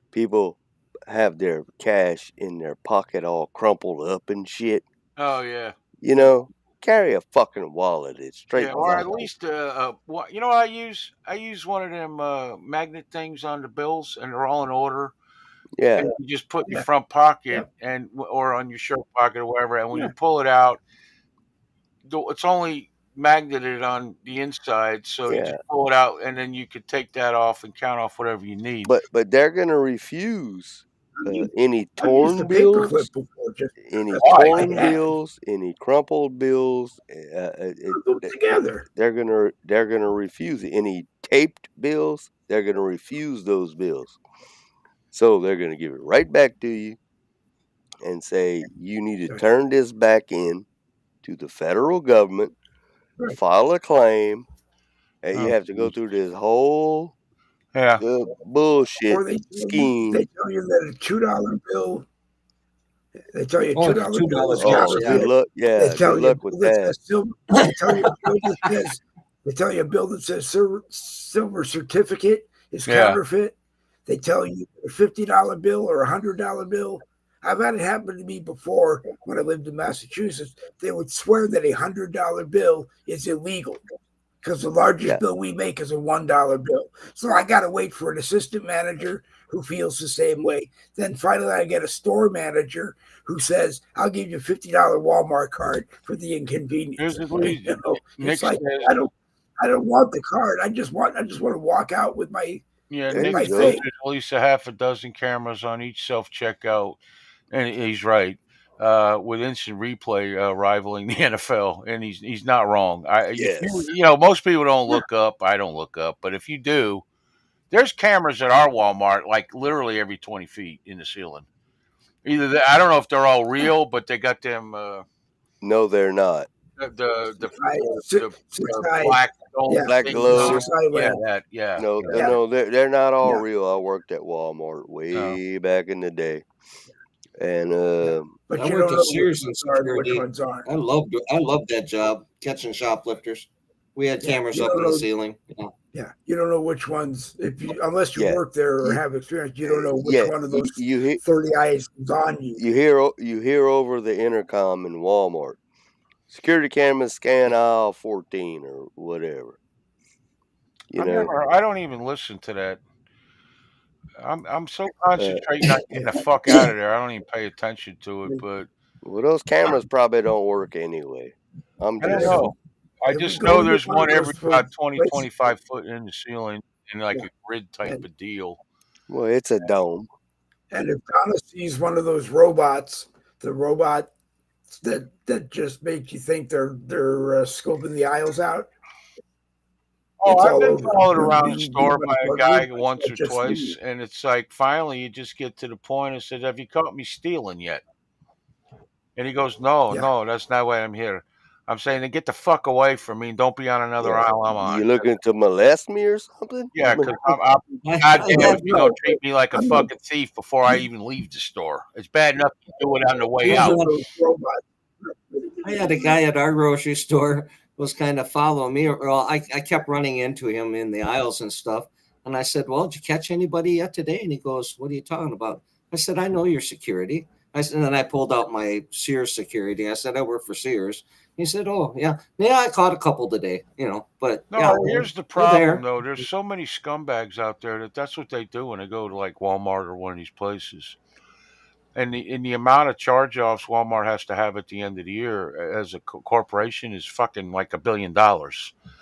G: People have their cash in their pocket all crumpled up and shit.
C: Oh yeah.
G: Carry a fucking wallet. It's straight.
C: Yeah, or at least what I use? I use one of them magnet things on the bills, and they're all in order.
G: Yeah.
C: And you just put in your front pocket or on your shirt pocket or wherever, and when you pull it out, it's only magneted on the inside, so you just pull it out, and then you could take that off and count off whatever you need.
G: But they're gonna refuse any torn bills, any crumpled bills.
A: Together,
G: they're gonna refuse any taped bills. They're gonna refuse those bills. So they're gonna give it right back to you and say you need to turn this back in to the federal government, file a claim, and you have to go through this whole bullshit scheme.
A: They tell you that a $2 bill. They tell you $2 bill is counterfeit.
G: Good luck. Yeah,
A: they tell
G: good
A: you
G: luck with that.
A: They tell you a bill that says silver certificate is counterfeit. They tell you a $50 bill or a $100 bill. I've had it happen to me before when I lived in Massachusetts. They would swear that a $100 bill is illegal because the largest bill we make is a $1 bill. So I got to wait for an assistant manager who feels the same way. Then finally I get a store manager who says, "I'll give you a $50 Walmart card for the inconvenience." It's like, I don't want the card. I just want to walk out with my
C: Nick says there's at least a half a dozen cameras on each self checkout, and he's right. With instant replay rivaling the NFL, and he's not wrong. Most people don't look up. I don't look up, but if you do, there's cameras at our Walmart like literally every 20 feet in the ceiling. I don't know if they're all real, but they got them.
G: No, they're not.
C: The
G: black glow.
C: Yeah.
G: No, they're not all real. I worked at Walmart way back in the day, and
B: but I worked at Sears and security. I loved that job, catching shoplifters. We had cameras up in the ceiling.
A: You don't know which ones, unless you work there or have experience. You don't know which one of those 30 eyes is on you.
G: You hear over the intercom in Walmart, security cameras scan aisle 14 or whatever.
C: I don't even listen to that. I'm so concentrating on getting the fuck out of there. I don't even pay attention to it. But
G: Well, those cameras probably don't work anyway. I'm
C: I don't
G: just
C: know. I
A: If we
C: just
A: go
C: know
A: into
C: there's
A: one of
C: one every
A: those
C: about 20,
A: places,
C: 25 foot in the ceiling in like
A: Yeah.
C: a grid type
A: And-
C: of deal.
G: well, it's a dome.
A: and if Donna sees one of those robots, the robot that just makes you think they're scoping the aisles out.
C: Oh,
A: It's
C: I've
A: all
C: been
A: over.
C: followed
A: The,
C: around the
A: the, the
C: store by a guy
A: robots
C: once
A: that
C: or
A: just
C: twice,
A: leave.
C: and it's like finally you just get to the point and said, "Have you caught me stealing yet?" And he goes, "No,
A: Yeah.
C: no, that's not why I'm here. I'm saying to get the fuck away from me and don't be on another
G: Yeah.
C: aisle I'm on."
G: You looking to molest me or something?
C: Yeah, because I'm
B: I
C: goddamn
B: had
C: if you don't treat me like a
A: I'm
C: fucking thief before I even leave the store. It's bad enough you do it on the way
B: Here's
C: out.
B: a-
A: Those robots.
B: I had a guy at our grocery store was kind of following me. Well, I kept running into him in the aisles and stuff. And I said, "Well, did you catch anybody yet today?" And he goes, "What are you talking about?" I said, "I know your security." I said, and then I pulled out my Sears security. I said, "I work for Sears." He said, "Oh, yeah. Yeah, I caught a couple today, but
C: No,
B: yeah,
C: here's the
B: they're
C: problem
B: there."
C: though. There's so many scumbags out there that's what they do when they go to like Walmart or one of these places. And the amount of charge offs Walmart has to have at the end of the year as a corporation is fucking like $1 billion or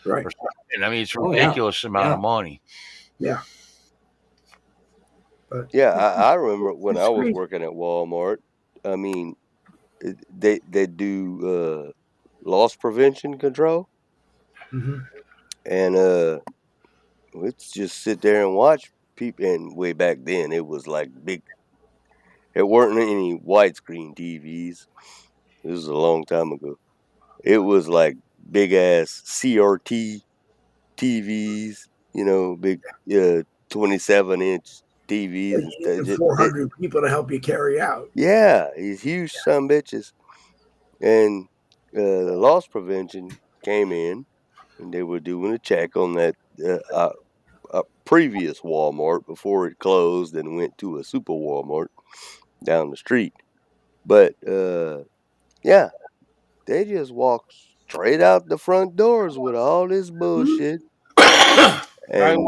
A: Right.
C: something. I mean, it's a
B: Oh, yeah.
C: ridiculous amount of money.
A: Yeah. But
G: Yeah, I remember when
A: it's
G: I was
A: crazy.
G: working at Walmart. I mean, they do loss prevention control,
A: Mhm.
G: and let's just sit there and watch people. And way back then, it was like big. It weren't any widescreen TVs. This was a long time ago. It was like big ass CRT TVs. Big 27-inch TVs and
A: And
G: stuff.
A: 400 people to help you carry out.
G: Yeah, these huge some bitches. And the loss prevention came in, and they were doing a check on that previous Walmart before it closed and went to a super Walmart down the street. But yeah, they just walked straight out the front doors with all this bullshit,
C: I
G: and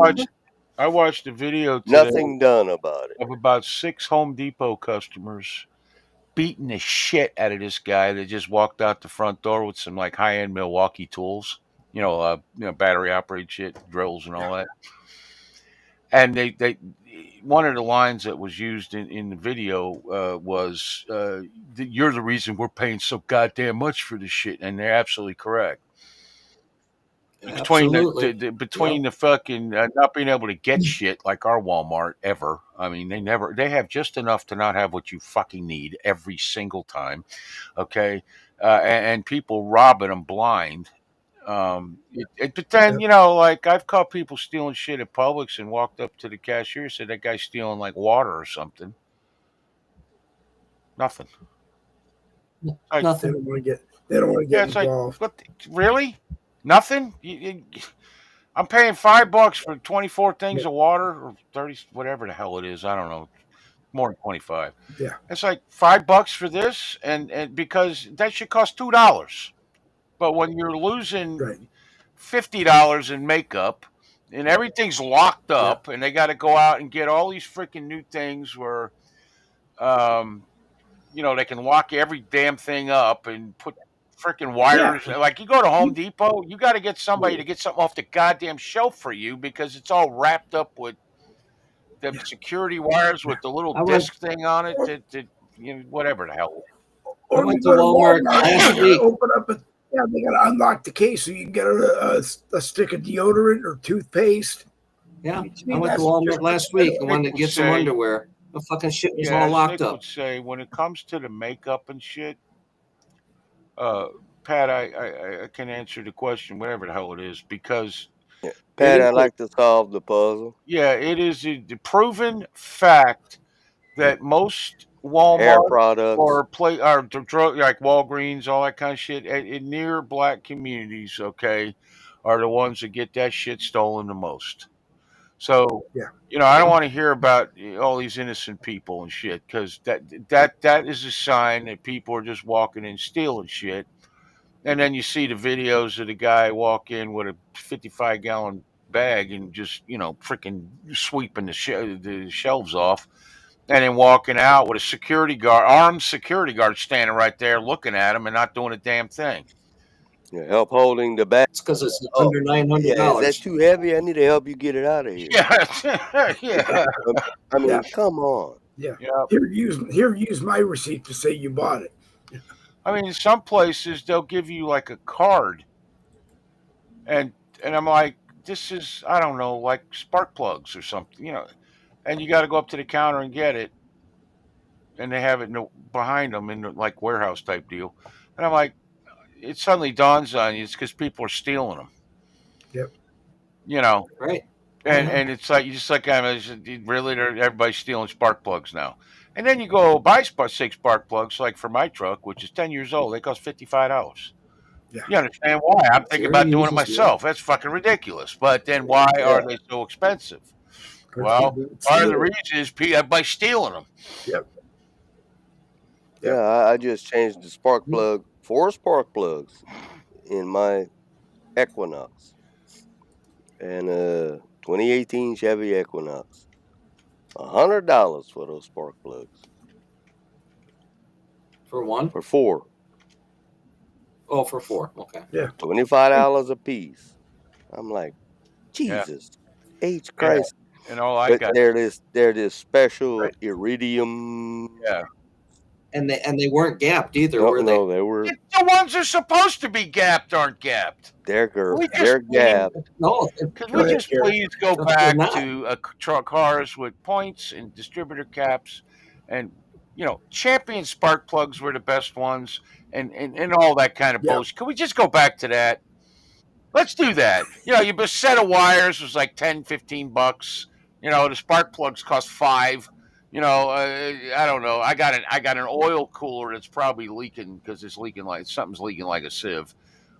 C: watched a video today
G: nothing done about it.
C: of about 6 Home Depot customers beating the shit out of this guy that just walked out the front door with some like high end Milwaukee tools, battery operated shit, drills and all that. And they one of the lines that was used in the video was, "You're the reason we're paying so goddamn much for this shit," and they're absolutely correct.
B: Absolutely.
C: Between the fucking not being able to get shit like our Walmart ever. I mean, they have just enough to not have what you fucking need every single time. Okay. And people robbing them blind. But then, like I've caught people stealing shit at Publix and walked up to the cashier and said, "That guy's stealing like water or something." Nothing.
A: They
B: Nothing.
A: don't want to get. They don't want to
C: Yeah,
A: get
C: it's like,
A: involved.
C: what? Really? Nothing? I'm paying $5 for 24 things of water or 30, whatever the hell it is. I don't know. More than 25.
A: Yeah.
C: It's like $5 for this, and because that should cost $2. But when you're losing
A: Right.
C: $50 in makeup and everything's locked up and they got to go out and get all these freaking new things where, they can lock every damn thing up and put freaking wires. Like you go to Home Depot, you got to get somebody to get something off the goddamn shelf for you because it's all wrapped up with the security wires with the little
B: I went-
C: disc thing on it. Whatever the hell.
A: Or
B: I went
A: we
B: to
A: go to
B: Walmart
A: Walmart
B: last
A: and
B: week.
A: open up a. Yeah, they got to unlock the case so you can get a stick of deodorant or toothpaste.
B: Yeah,
A: To me,
B: I went to
A: that's
B: Walmart
A: just
B: last week and
C: Nick
B: wanted to
C: would
B: get some
C: say-
B: underwear. The fucking shit was
C: Yeah,
B: all
C: as
B: locked
C: Nick
B: up.
C: would say, when it comes to the makeup and shit, Pat, I can answer the question, whatever the hell it is, because
G: Pat,
C: it is
G: I'd like to solve the puzzle.
C: it is a proven fact that most
G: Hair
C: Walmart
G: products.
C: or drug like Walgreens, all that kind of shit, in near black communities, okay, are the ones that get that shit stolen the most. So,
A: Yeah.
C: I don't want to hear about all these innocent people and shit because that is a sign that people are just walking in stealing shit. And then you see the videos of the guy walk in with a 55-gallon bag and just freaking sweeping the shelves off. and then walking out with a security guard, armed security guard, standing right there looking at him and not doing a damn thing.
G: Yeah, help holding the bag.
B: It's because it's
G: Oh,
B: under $900.
G: yeah, is that too heavy? I need to help you get it out of here.
C: Yeah, yeah,
G: I mean,
A: Yeah.
G: come on.
A: Yeah.
C: yeah.
A: Here, use my receipt to say you bought it.
C: I mean, in some places they'll give you like a card, and I'm like, this is, I don't know, like spark plugs or something, and you got to go up to the counter and get it, and they have it behind them in the, like warehouse type deal, and I'm like, it suddenly dawns on you, it's because people are stealing them.
A: Yep.
B: Right.
C: And it's like, you just like, really, everybody's stealing spark plugs now. And then you go buy 6 spark plugs, like for my truck, which is 10 years old. They cost $55.
A: Yeah.
C: You understand why? I'm thinking about doing it
B: Sure.
C: myself. That's fucking ridiculous. But then why are they so expensive? Well, part of the reason is everybody's stealing them.
A: Yep.
G: Yeah, I just changed the spark plug, 4 spark plugs in my Equinox. And 2018 Chevy Equinox. $100 for those spark plugs.
B: For one?
G: For 4.
B: Oh, for 4. Okay.
A: Yeah.
G: $25 a piece. I'm like, Jesus H Christ.
C: And all I
G: But
C: got.
G: they're this special iridium.
C: Yeah.
B: And they weren't gapped either,
G: No,
B: were they?
G: no, they were.
C: The ones that are supposed to be gapped aren't gapped.
G: They're
C: We just
G: gapped.
B: No.
C: Could we just please go
B: They're
C: back
B: not.
C: to cars with points and distributor caps, and champion spark plugs were the best ones, and all that kind of bullshit. Can we just go back to that? Let's do that. A set of wires was like $10-15. The spark plugs cost $5. I don't know. I got an oil cooler that's probably leaking because it's leaking like something's leaking like a sieve.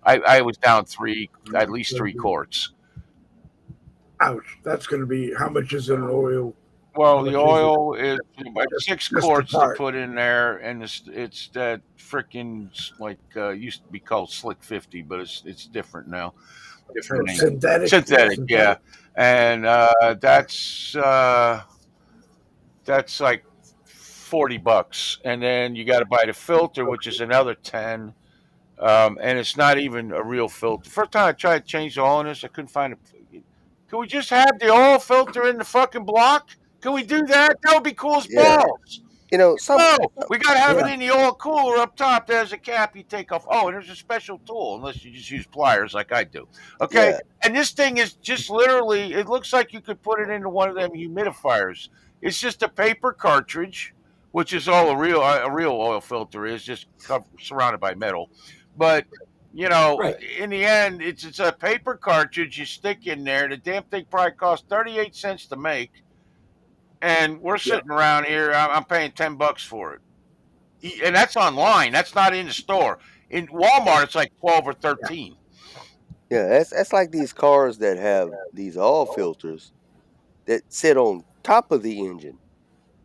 C: I was down at least 3 quarts.
A: Ouch! That's going to be, how much is an oil?
C: Well, the oil is about 6
A: just
C: quarts
A: the
C: to
A: part.
C: put in there, and it's that freaking like used to be called Slick 50, but it's different now. Different name.
A: Synthetic,
C: yeah, and that's like $40, and then you got to buy the filter, which is another 10. And it's not even a real filter. First time I tried to change the oil in this, I couldn't find it. Can we just have the oil filter in the fucking block? Can we do that? That would be cool as balls.
G: We
C: got to have it in the oil cooler up top. There's a cap you take off. Oh, and there's a special tool, unless you just use pliers like I do. Okay?
G: Yeah.
C: And this thing is just literally, it looks like you could put it into one of them humidifiers. It's just a paper cartridge, which is all a real oil filter is, just surrounded by metal. But in the end, it's a paper cartridge you stick in there. The damn thing probably costs 38 cents to make, and we're sitting around here. I'm paying $10 for it, and that's online. That's not in the store. In Walmart, it's like 12 or 13.
G: Yeah, that's like these cars that have these oil filters that sit on top of the engine.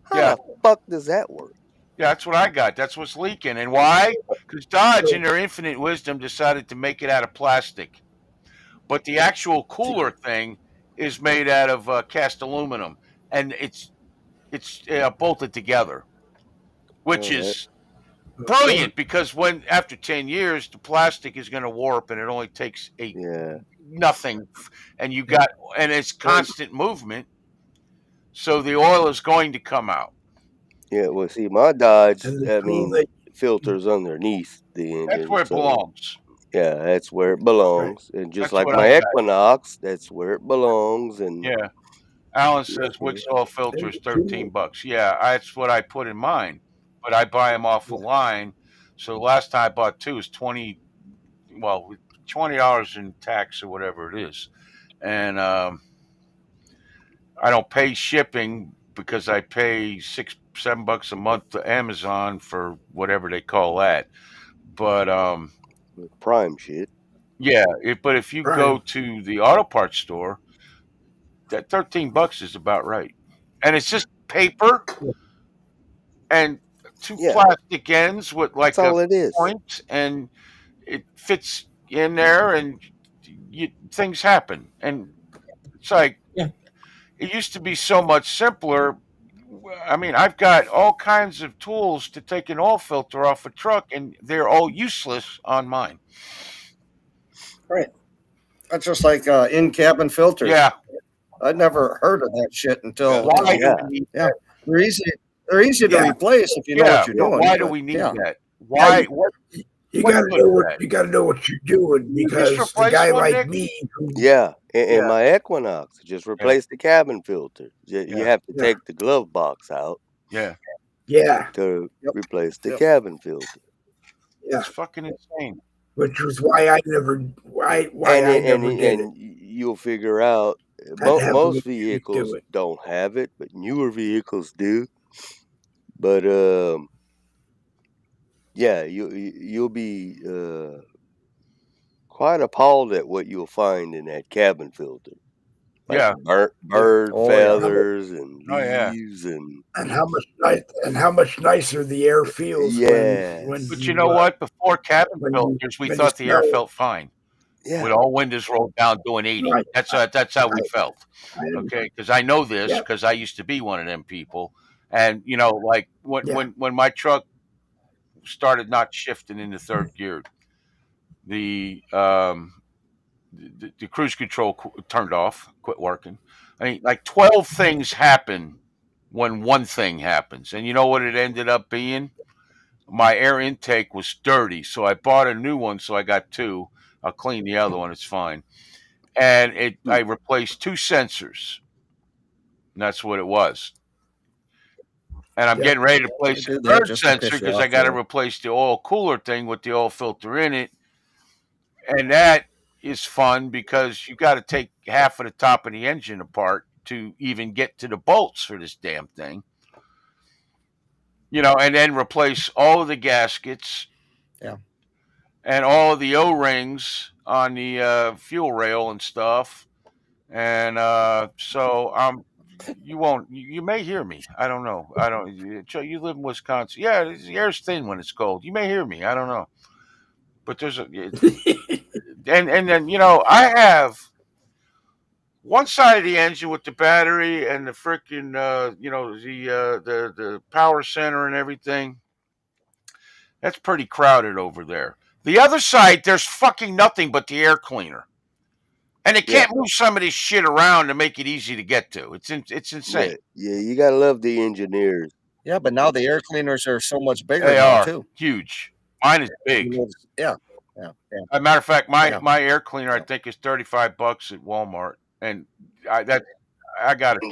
G: How the fuck does that work?
C: Yeah, that's what I got. That's what's leaking. And why? Because Dodge, in their infinite wisdom, decided to make it out of plastic. But the actual cooler thing is made out of cast aluminum, and it's bolted together, which is brilliant, because after 10 years, the plastic is going to warp, and it only takes nothing, and and it's constant movement, so the oil is going to come out.
G: Yeah, well, see, my Dodge, filters underneath the engine.
C: That's where it belongs.
G: Yeah, that's where it belongs. And just like my Equinox, that's where it belongs. And
C: yeah, Alan says Wix oil filter is $13. Yeah, that's what I put in mine, but I buy them off the line. So last time I bought 2 is $20 in tax or whatever it is, and I don't pay shipping because I pay $6-7 a month to Amazon for whatever they call that. But
G: Prime shit.
C: Yeah, but if you go to the auto parts store, that $13 is about right, and it's just paper and 2 plastic ends with like a point, and it fits in there, and things happen, and it's like it used to be so much simpler. I mean, I've got all kinds of tools to take an oil filter off a truck, and they're all useless on mine.
B: Right. That's just like in-cabin filters.
C: Yeah.
B: I'd never heard of that shit until.
C: Why
G: yeah.
C: do we need
B: Yeah.
C: that?
B: They're easy to replace if you know what you're doing.
C: Why do we need that? Why? What?
A: You
C: What
A: gotta
C: good
A: know
C: is
A: what
C: that?
A: you gotta know what you're doing
C: You just
A: because a
C: replace
A: guy
C: one,
A: like
C: Nick?
A: me, who,
G: Yeah, and
C: Yeah.
G: my Equinox just replaced the cabin filter. You
C: Yeah.
G: have to
A: Yeah.
G: take the glove box out
C: Yeah.
G: to
B: Yep.
G: replace the
B: Yep.
G: cabin filter.
A: yeah,
C: It's fucking insane.
A: which was why I never did it.
G: You'll figure out
A: I'd have
G: most
A: the mechanic
G: vehicles
A: do it.
G: don't have it, but newer vehicles do. But yeah, you'll be quite appalled at what you'll find in that cabin filter. Like
C: Yeah.
G: bird
B: Oh, yeah.
G: feathers and
C: Oh, yeah.
G: leaves and
A: how much nicer the air feels when
C: But
A: you
C: you know what? Before cabin
A: when
C: filters, we
A: you
C: thought the air
A: smell
C: felt fine.
G: yeah.
C: With all windows rolled down doing 80.
A: Right.
C: That's how we felt.
A: I-
C: Okay, because I know this
A: Yeah.
C: because I used to be one of them people, and you know, like
A: Yeah.
C: when my truck started not shifting into third gear, the cruise control turned off, quit working. I mean, like 12 things happen when one thing happens, and you know what it ended up being? My air intake was dirty, so I bought a new one. So I got two. I'll clean the other one; it's fine. And I replaced two sensors. And that's what it was. And I'm
A: Yeah.
C: getting ready to place
B: I
C: a
B: did that
C: third
B: just to
C: sensor
B: piss you
C: because
B: off
C: I got to
B: there.
C: replace the oil cooler thing with the oil filter in it. And that is fun because you got to take half of the top of the engine apart to even get to the bolts for this damn thing. You know, and then replace all of the gaskets.
B: Yeah.
C: And all of the O-rings on the fuel rail and stuff. And so you may hear me. I don't know. You live in Wisconsin. Yeah, the air's thin when it's cold. You may hear me. I don't know. But there's and then I have one side of the engine with the battery and the freaking the power center and everything. That's pretty crowded over there. The other side, there's fucking nothing but the air cleaner. And they can't move some of this shit around to make it easy to get to. It's insane.
G: Yeah, you gotta love the engineers.
B: Yeah, but now the air cleaners are so much bigger
C: They
B: now
C: are
B: too.
C: huge. Mine is big.
B: Yeah.
C: As a matter of fact, my air cleaner I think is $35 at Walmart, and I gotta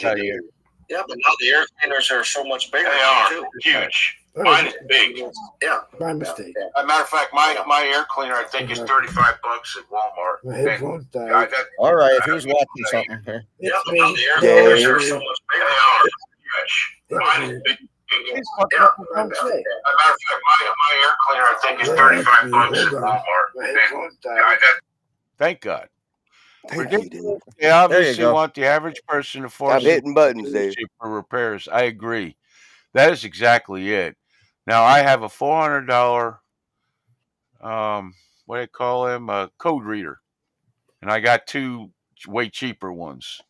C: tell you,
B: Yeah, but now the air cleaners are so much bigger
C: they
B: now
C: are
B: too.
C: huge. Mine is big.
B: Yeah.
A: My mistake.
C: As a matter of fact, my air cleaner I think is $35 at Walmart.
A: My
C: And
A: headphones died.
B: All right, who's watching something here?
A: It's
B: Now
A: me.
B: the air cleaners are so much
C: they
B: bigger.
C: are huge. Mine is big. As a matter of fact, my air cleaner I think is $35 at Walmart.
A: My headphones died.
C: Thank God.
G: Thank you, dude.
C: They obviously
B: go.
C: want the average person to
G: Stop
C: force
G: hitting buttons, Dave.
C: for repairs. I agree. That is exactly it. Now I have a $400 what do they call them? A code reader. And I got two way cheaper ones.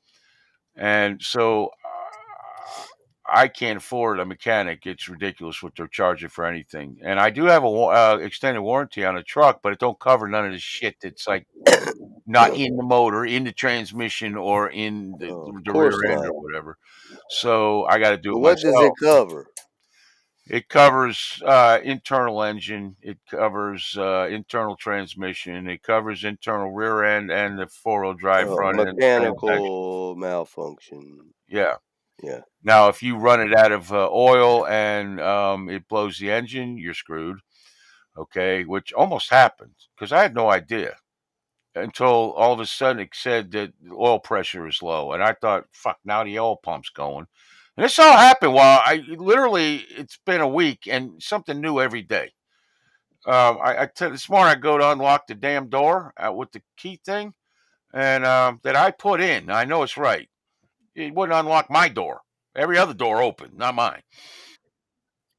C: And so I can't afford a mechanic. It's ridiculous what they're charging for anything. And I do have a extended warranty on a truck, but it don't cover none of this shit that's like not in the motor, in the transmission, or in the rear end
G: not.
C: or whatever. So I got to do it
G: What
C: myself.
G: does it cover?
C: It covers internal engine. It covers internal transmission. It covers internal rear end and the four-wheel drive front end.
G: Mechanical malfunction.
C: Yeah.
G: Yeah.
C: Now, if you run it out of oil and it blows the engine, you're screwed. Okay, which almost happened because I had no idea until all of a sudden it said that the oil pressure is low, and I thought, "Fuck!" Now the oil pump's going, and this all happened while it's been a week and something new every day. This morning I go to unlock the damn door with the key thing, and that I put in. I know it's right. It wouldn't unlock my door. Every other door open, not mine.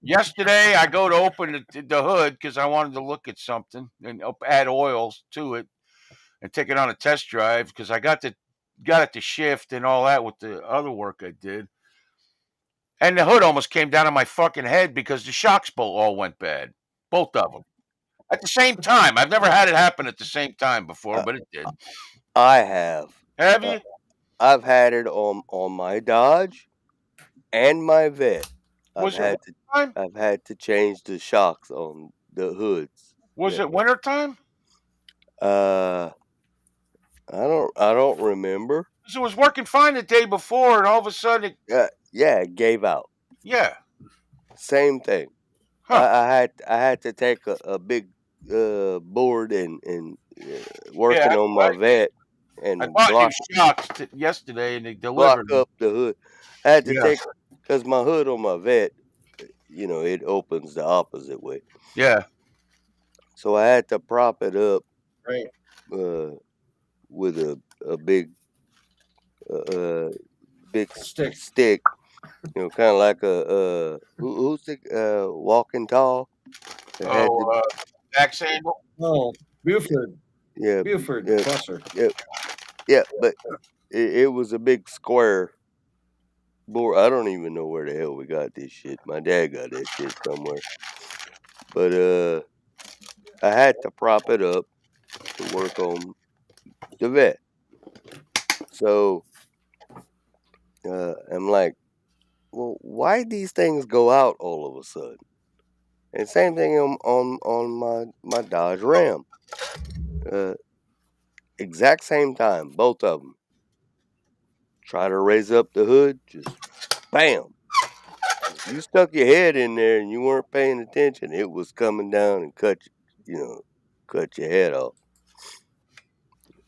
C: Yesterday, I go to open the hood because I wanted to look at something and add oils to it and take it on a test drive because I got it to shift and all that with the other work I did. And the hood almost came down on my fucking head because the shocks all went bad. Both of them. At the same time. I've never had it happen at the same time before, but it did.
G: I have.
C: Have you?
G: I've had it on my Dodge and my Vet. I've had to change the shocks on the hoods.
C: Was it winter time?
G: I don't remember.
C: So it was working fine the day before, and all of a sudden,
G: it gave out.
C: Yeah.
G: Same thing. Huh. I had to take a big board and working on my Vet and
C: I bought new shocks yesterday, and they delivered.
G: Block up the hood. I had to take because my hood on my Vet, it opens the opposite way.
C: Yeah.
G: So I had to prop it up,
B: right,
G: with a big stick, kind of like a who's the walking tall.
C: Axe handle.
B: Oh, Buford.
G: Yeah,
B: Buford Cluster.
G: Yeah, but it was a big square board. I don't even know where the hell we got this shit. My dad got that shit somewhere. But I had to prop it up to work on the Vet. So I'm like, well, why these things go out all of a sudden? And same thing on my Dodge Ram. Exact same time, both of them. Try to raise up the hood, just bam. If you stuck your head in there and you weren't paying attention, it was coming down and cut your head off.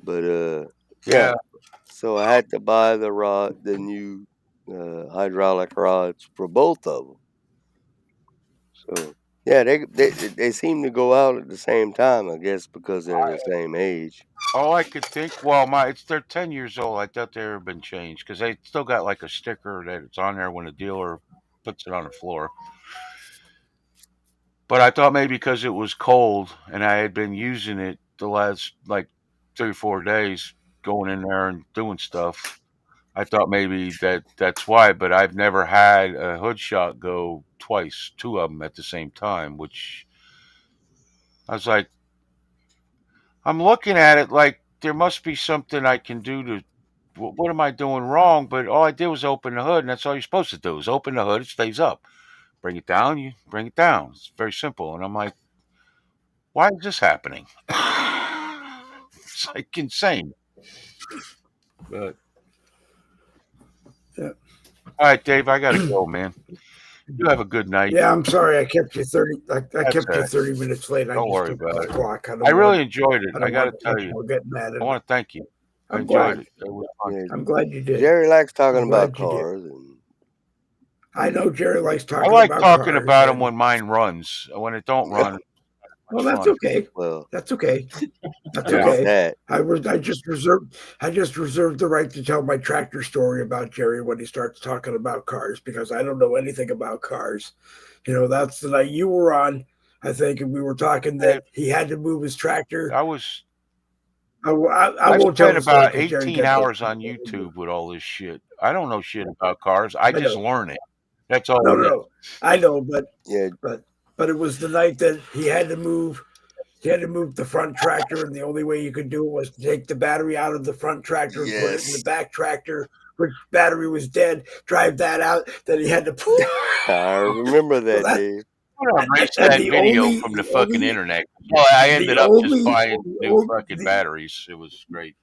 G: But yeah. So I had to buy the new hydraulic rods for both of them. So yeah, they seem to go out at the same time, I guess, because they're the same age.
C: All I could think, they're 10 years old. I thought they had been changed because they still got like a sticker that it's on there when the dealer puts it on the floor. But I thought maybe because it was cold and I had been using it the last like 3 or 4 days, going in there and doing stuff, I thought maybe that's why. But I've never had a hood shot go twice, 2 of them at the same time, which I was like, I'm looking at it like there must be something I can do to. What am I doing wrong? But all I did was open the hood, and that's all you're supposed to do is open the hood. It stays up. Bring it down. You bring it down. It's very simple. And I'm like, why is this happening? It's like insane. But
A: yeah.
C: All right, Dave, I gotta go, man. You have a good night.
A: Yeah, I'm sorry I kept you 30. I kept you 30 minutes late.
C: Don't worry about it.
A: Clock.
C: I really enjoyed it. I gotta tell you.
A: Mad at
C: I want to thank you. I
A: I'm
C: enjoyed
A: glad.
C: it. It was fun.
A: Yeah, I'm glad you did.
G: Jerry likes talking about cars.
A: I know Jerry likes talking.
C: I like
A: about
C: talking
A: cars
C: about them when mine runs. When it don't run,
A: well, that's okay.
G: Well,
A: that's okay. That's okay.
G: That.
A: I just reserved the right to tell my tractor story about Jerry when he starts talking about cars because I don't know anything about cars. That's the night you were on, I think, and we were talking that he had to move his tractor.
C: I
A: won't
C: spent about 18 hours on YouTube with all this shit. I don't know shit about cars. I just learn it. That's all.
A: No. I know, but
G: yeah,
A: but it was the night that he had to move. He had to move the front tractor, and the only way you could do it was to take the battery out of the front tractor and put it in the back tractor, which battery was dead. Drive that out. Then he had to put.
G: I remember that, Dave.
C: I erased that video from the fucking internet. Well, I ended up just buying new fucking batteries. It was great.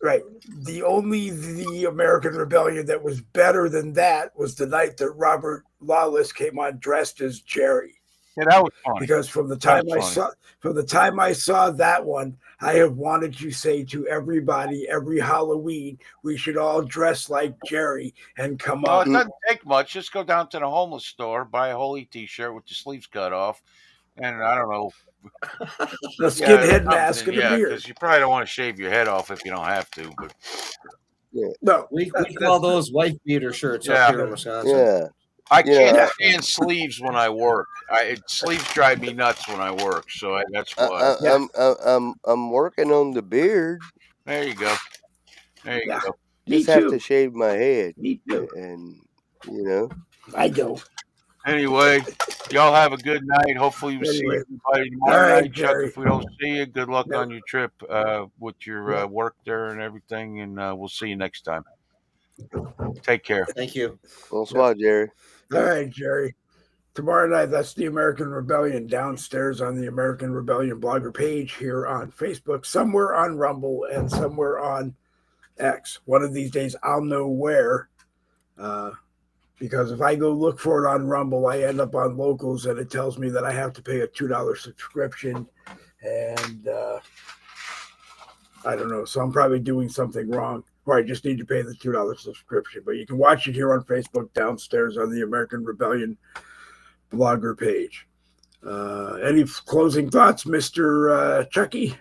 A: Right. The American Rebellion that was better than that was the night that Robert Lawless came on dressed as Jerry.
C: Yeah, that was fun.
A: Because from the time I saw that one, I have wanted to say to everybody every Halloween, we should all dress like Jerry and come
C: up.
A: on.
C: It doesn't take much. Just go down to the homeless store, buy a Holy T-shirt with the sleeves cut off, and I don't know.
A: The skinhead mask and a beard.
C: Because you probably don't want to shave your head off if you don't have to. But
A: no,
B: we call those wife beater shirts up here in Wisconsin.
G: Yeah.
C: I can't stand sleeves when I work. Sleeves drive me nuts when I work, so that's why.
G: I'm working on the beard.
C: There you go. There you go.
G: Just have to shave my head.
A: Me too.
G: And You know.
A: I don't.
C: Anyway, y'all have a good night. Hopefully we see
A: Anyway.
C: everybody
A: All
C: tomorrow
A: right,
C: night. Chuck,
A: Jerry.
C: if we don't see you, good luck
A: Yeah.
C: on your trip with your work there and everything. And we'll see you next time. Take care.
B: Thank you.
G: Bonsoir, Jerry.
A: All right, Jerry. Tomorrow night, that's the American Rebellion downstairs on the American Rebellion blogger page here on Facebook, somewhere on Rumble, and somewhere on X. One of these days, I'll know where. Because if I go look for it on Rumble, I end up on Locals, and it tells me that I have to pay a $2 subscription. And I don't know. So I'm probably doing something wrong. Or I just need to pay the $2 subscription. But you can watch it here on Facebook downstairs on the American Rebellion blogger page. Any closing thoughts, Mr. Chucky?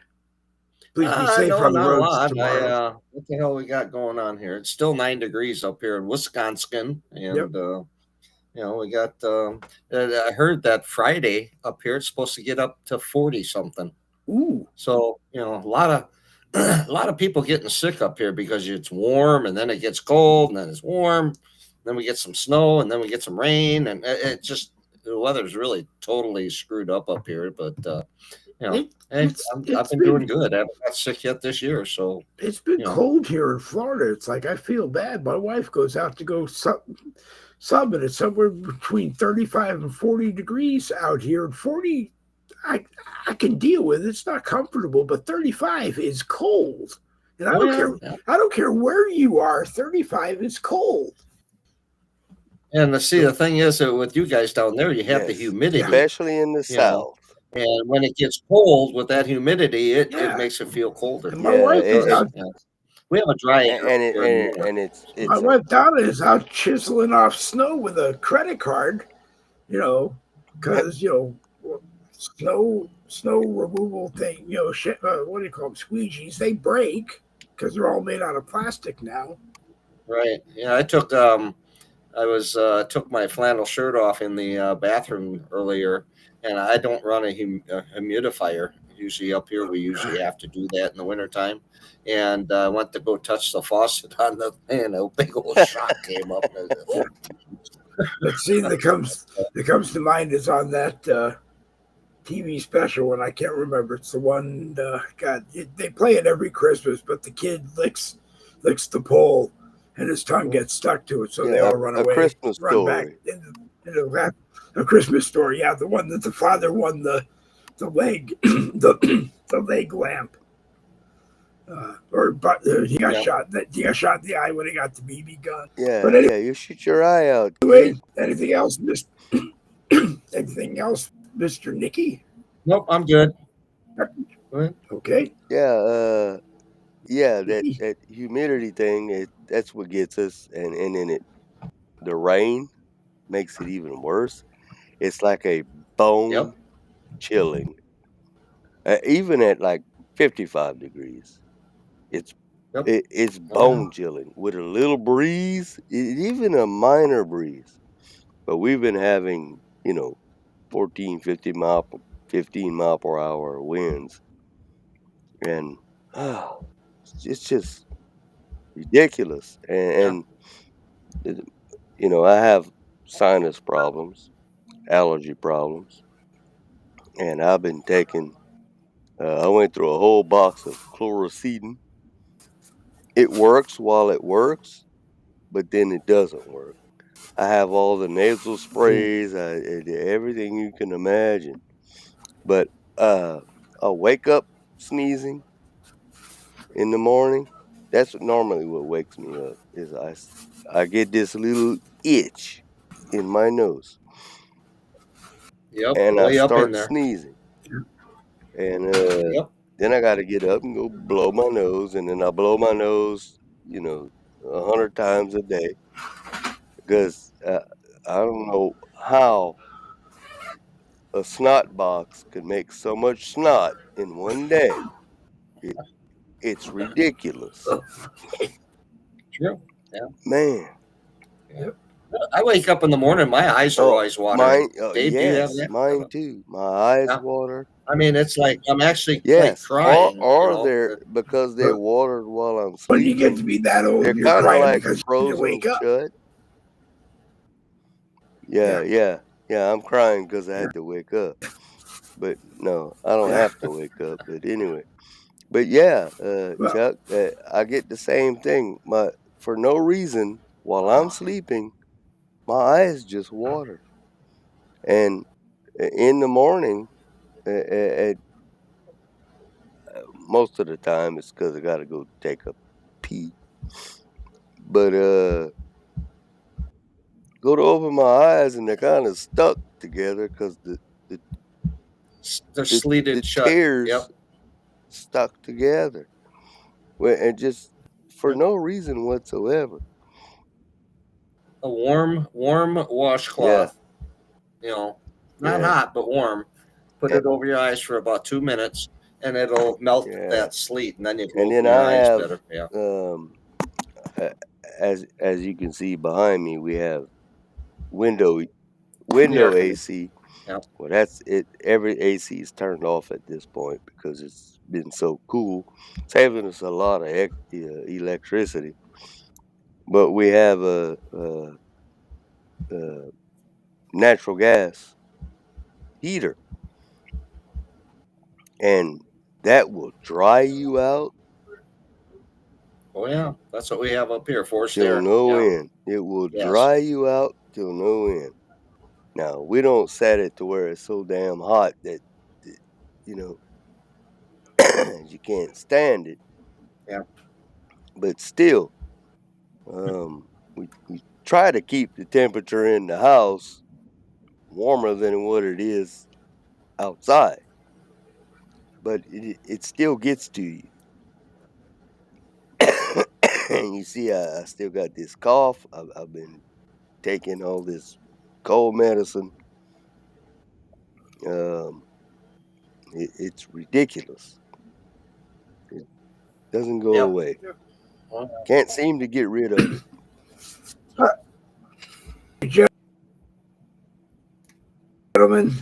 A: Please be safe on the roads tomorrow.
B: What the hell we got going on here? It's still 9 degrees up here in Wisconsin, and we got. I heard that Friday up here it's supposed to get up to 40 something.
A: Ooh!
B: So a lot of people getting sick up here because it's warm, and then it gets cold, and then it's warm, then we get some snow, and then we get some rain, and it just the weather's really totally screwed up here. But I've been doing good. I haven't got sick yet this year. So
A: it's been cold here in Florida. It's like I feel bad. My wife goes out to go sub, and it's somewhere between 35 and 40 degrees out here. And 40, I can deal with. It's not comfortable, but 35 is cold. And I don't care. Yeah. I don't care where you are. 35 is cold.
B: And the thing is that with you guys down there, you have the humidity,
G: especially in the south.
B: And when it gets cold with that humidity, it makes it feel colder.
A: And my wife is out.
B: We have a dry air,
G: and it's
A: my wife Donna is out chiseling off snow with a credit card, because snow removal thing, what do you call them, squeegees? They break because they're all made out of plastic now.
B: Right. Yeah, I took my flannel shirt off in the bathroom earlier. And I don't run a humidifier. Usually up here, we usually have to do that in the wintertime. And I went to go touch the faucet on the thing, a big old shock came up.
A: The scene that comes to mind is on that TV special, and I can't remember. It's the one, they play it every Christmas, but the kid licks the pole, and his tongue gets stuck to it, so they all run away.
G: Christmas
A: run
G: story.
A: Back into A Christmas Story, yeah, the one that the father won the leg the leg lamp, he got shot. He got shot in the eye when he got the BB gun.
G: Yeah, but anyway, you shoot your eye out.
A: Anything else, Mr. Nicky?
B: Nope, I'm good.
A: Okay.
G: Yeah, that humidity thing, that's what gets us, and then the rain makes it even worse. It's like a bone chilling, even at like 55 degrees. It's bone chilling with a little breeze, even a minor breeze. But we've been having 14, 15 mile per hour winds, and it's just ridiculous. And I have sinus problems, allergy problems, and I've been taking I went through a whole box of chlorocidin. It works while it works, but then it doesn't work. I have all the nasal sprays, everything you can imagine, but I'll wake up sneezing in the morning. That's normally what wakes me up, is I get this little itch in my nose. And I start sneezing. And then I got to get up and go blow my nose. And then I blow my nose, 100 times a day. Because I don't know how a snot box can make so much snot in one day. It's ridiculous.
B: True. Yeah.
G: Man.
B: Yeah. I wake up in the morning, my eyes are always watering.
G: Dave, yes, mine too. My eyes water.
B: I mean, it's like I'm actually crying.
G: Or they're because they're watered while I'm sleeping.
A: When you get to be that old,
G: they're
A: you're crying
G: like
A: because
G: frozen
A: you wake up.
G: shut. Yeah. I'm crying because I had to wake up. But no, I don't have to wake up. But anyway. But yeah, Chuck, I get the same thing. For no reason, while I'm sleeping, my eyes just water. And in the morning, most of the time, it's because I got to go take a pee. But go to open my eyes, and they're kind of stuck together because
B: They're sleeted shut.
G: tears stuck together. And just for no reason whatsoever.
B: A warm washcloth. Not hot, but warm. Put it over your eyes for about 2 minutes, and it'll melt that sleet, and then you can open your eyes better. Yeah.
G: As you can see behind me, we have window AC.
B: Yep.
G: Well, that's it. Every AC is turned off at this point because it's been so cool, saving us a lot of electricity. But we have a natural gas heater, and that will dry you out.
B: Oh yeah, that's what we have up here. Forced
G: till
B: air.
G: no end. It will dry you out till no end. Now, we don't set it to where it's so damn hot that you can't stand it.
B: Yeah.
G: But still, we try to keep the temperature in the house warmer than what it is outside. But it still gets to you. And you see, I still got this cough. I've been taking all this cold medicine. It's ridiculous. It doesn't go away. Can't seem to get rid of it.
A: Gentlemen,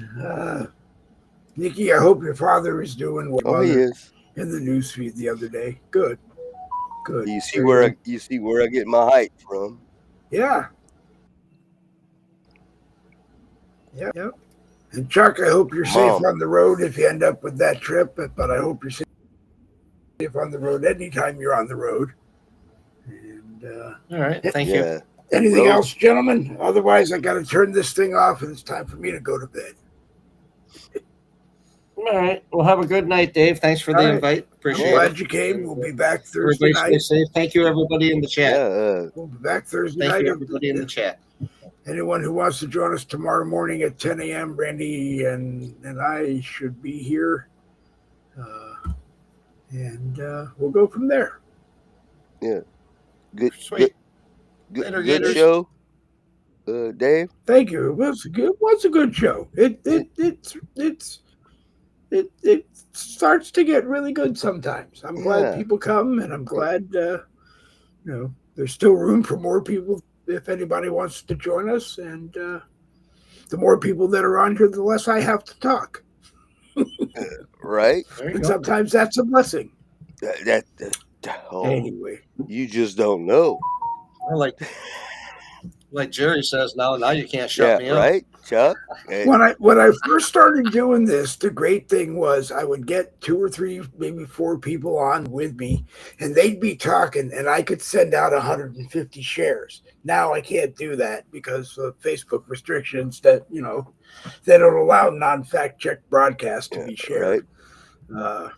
A: Nikki, I hope your father is doing well.
G: Oh, he is.
A: In the news feed the other day. Good.
G: You see where I get my height from?
A: Yeah. Yep. And Chuck, I hope you're safe on the road if you end up with that trip. But I hope you're safe on the road anytime you're on the road. And
B: all right, thank you.
A: Anything else, gentlemen? Otherwise, I got to turn this thing off, and it's time for me to go to bed.
B: All right. Well, have a good night, Dave. Thanks for the invite. Appreciate it.
A: I'm glad you came. We'll be back Thursday night.
B: Everybody stay safe. Thank you, everybody in the chat.
A: We'll be back Thursday night.
B: Thank you, everybody in the chat.
A: Anyone who wants to join us tomorrow morning at 10 a.m., Randy and I should be here. And we'll go from there.
G: Yeah. Good.
B: Sweet.
G: Good show, Dave.
A: Thank you. It was a good show. It starts to get really good sometimes. I'm glad people come, and I'm glad there's still room for more people if anybody wants to join us. And the more people that are on here, the less I have to talk.
G: Right.
A: And sometimes that's a blessing.
G: Anyway, you just don't know.
B: Like Jerry says now you can't shut me up.
G: Right, Chuck?
A: When I first started doing this, the great thing was I would get 2 or 3, maybe 4 people on with me, and they'd be talking, and I could send out 150 shares. Now I can't do that because of Facebook restrictions that they don't allow non-fact check broadcasts to be shared. Right.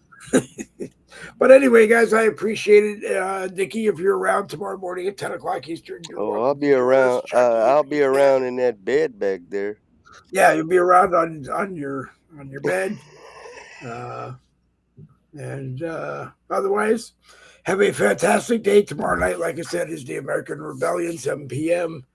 A: But anyway, guys, I appreciate it. Nikki, if you're around tomorrow morning at 10 o'clock Eastern,
G: I'll be around. I'll be around in that bed back there.
A: Yeah, you'll be around on your bed. And otherwise, have a fantastic day. Tomorrow night, like I said, is the American Rebellion, 7 p.m.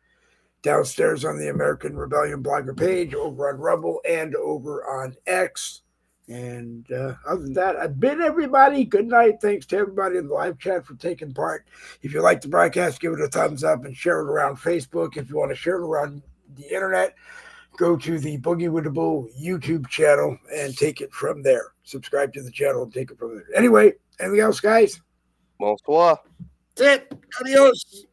A: downstairs on the American Rebellion blogger page, over on Rumble and over on X. And other than that, I've been everybody. Good night. Thanks to everybody in the live chat for taking part. If you like the broadcast, give it a thumbs up and share it around Facebook. If you want to share it around the internet, go to the Boogie with the Bull YouTube channel and take it from there. Subscribe to the channel and take it from there. Anyway, anything else, guys?
G: Bonsoir.
B: That's it. Adios.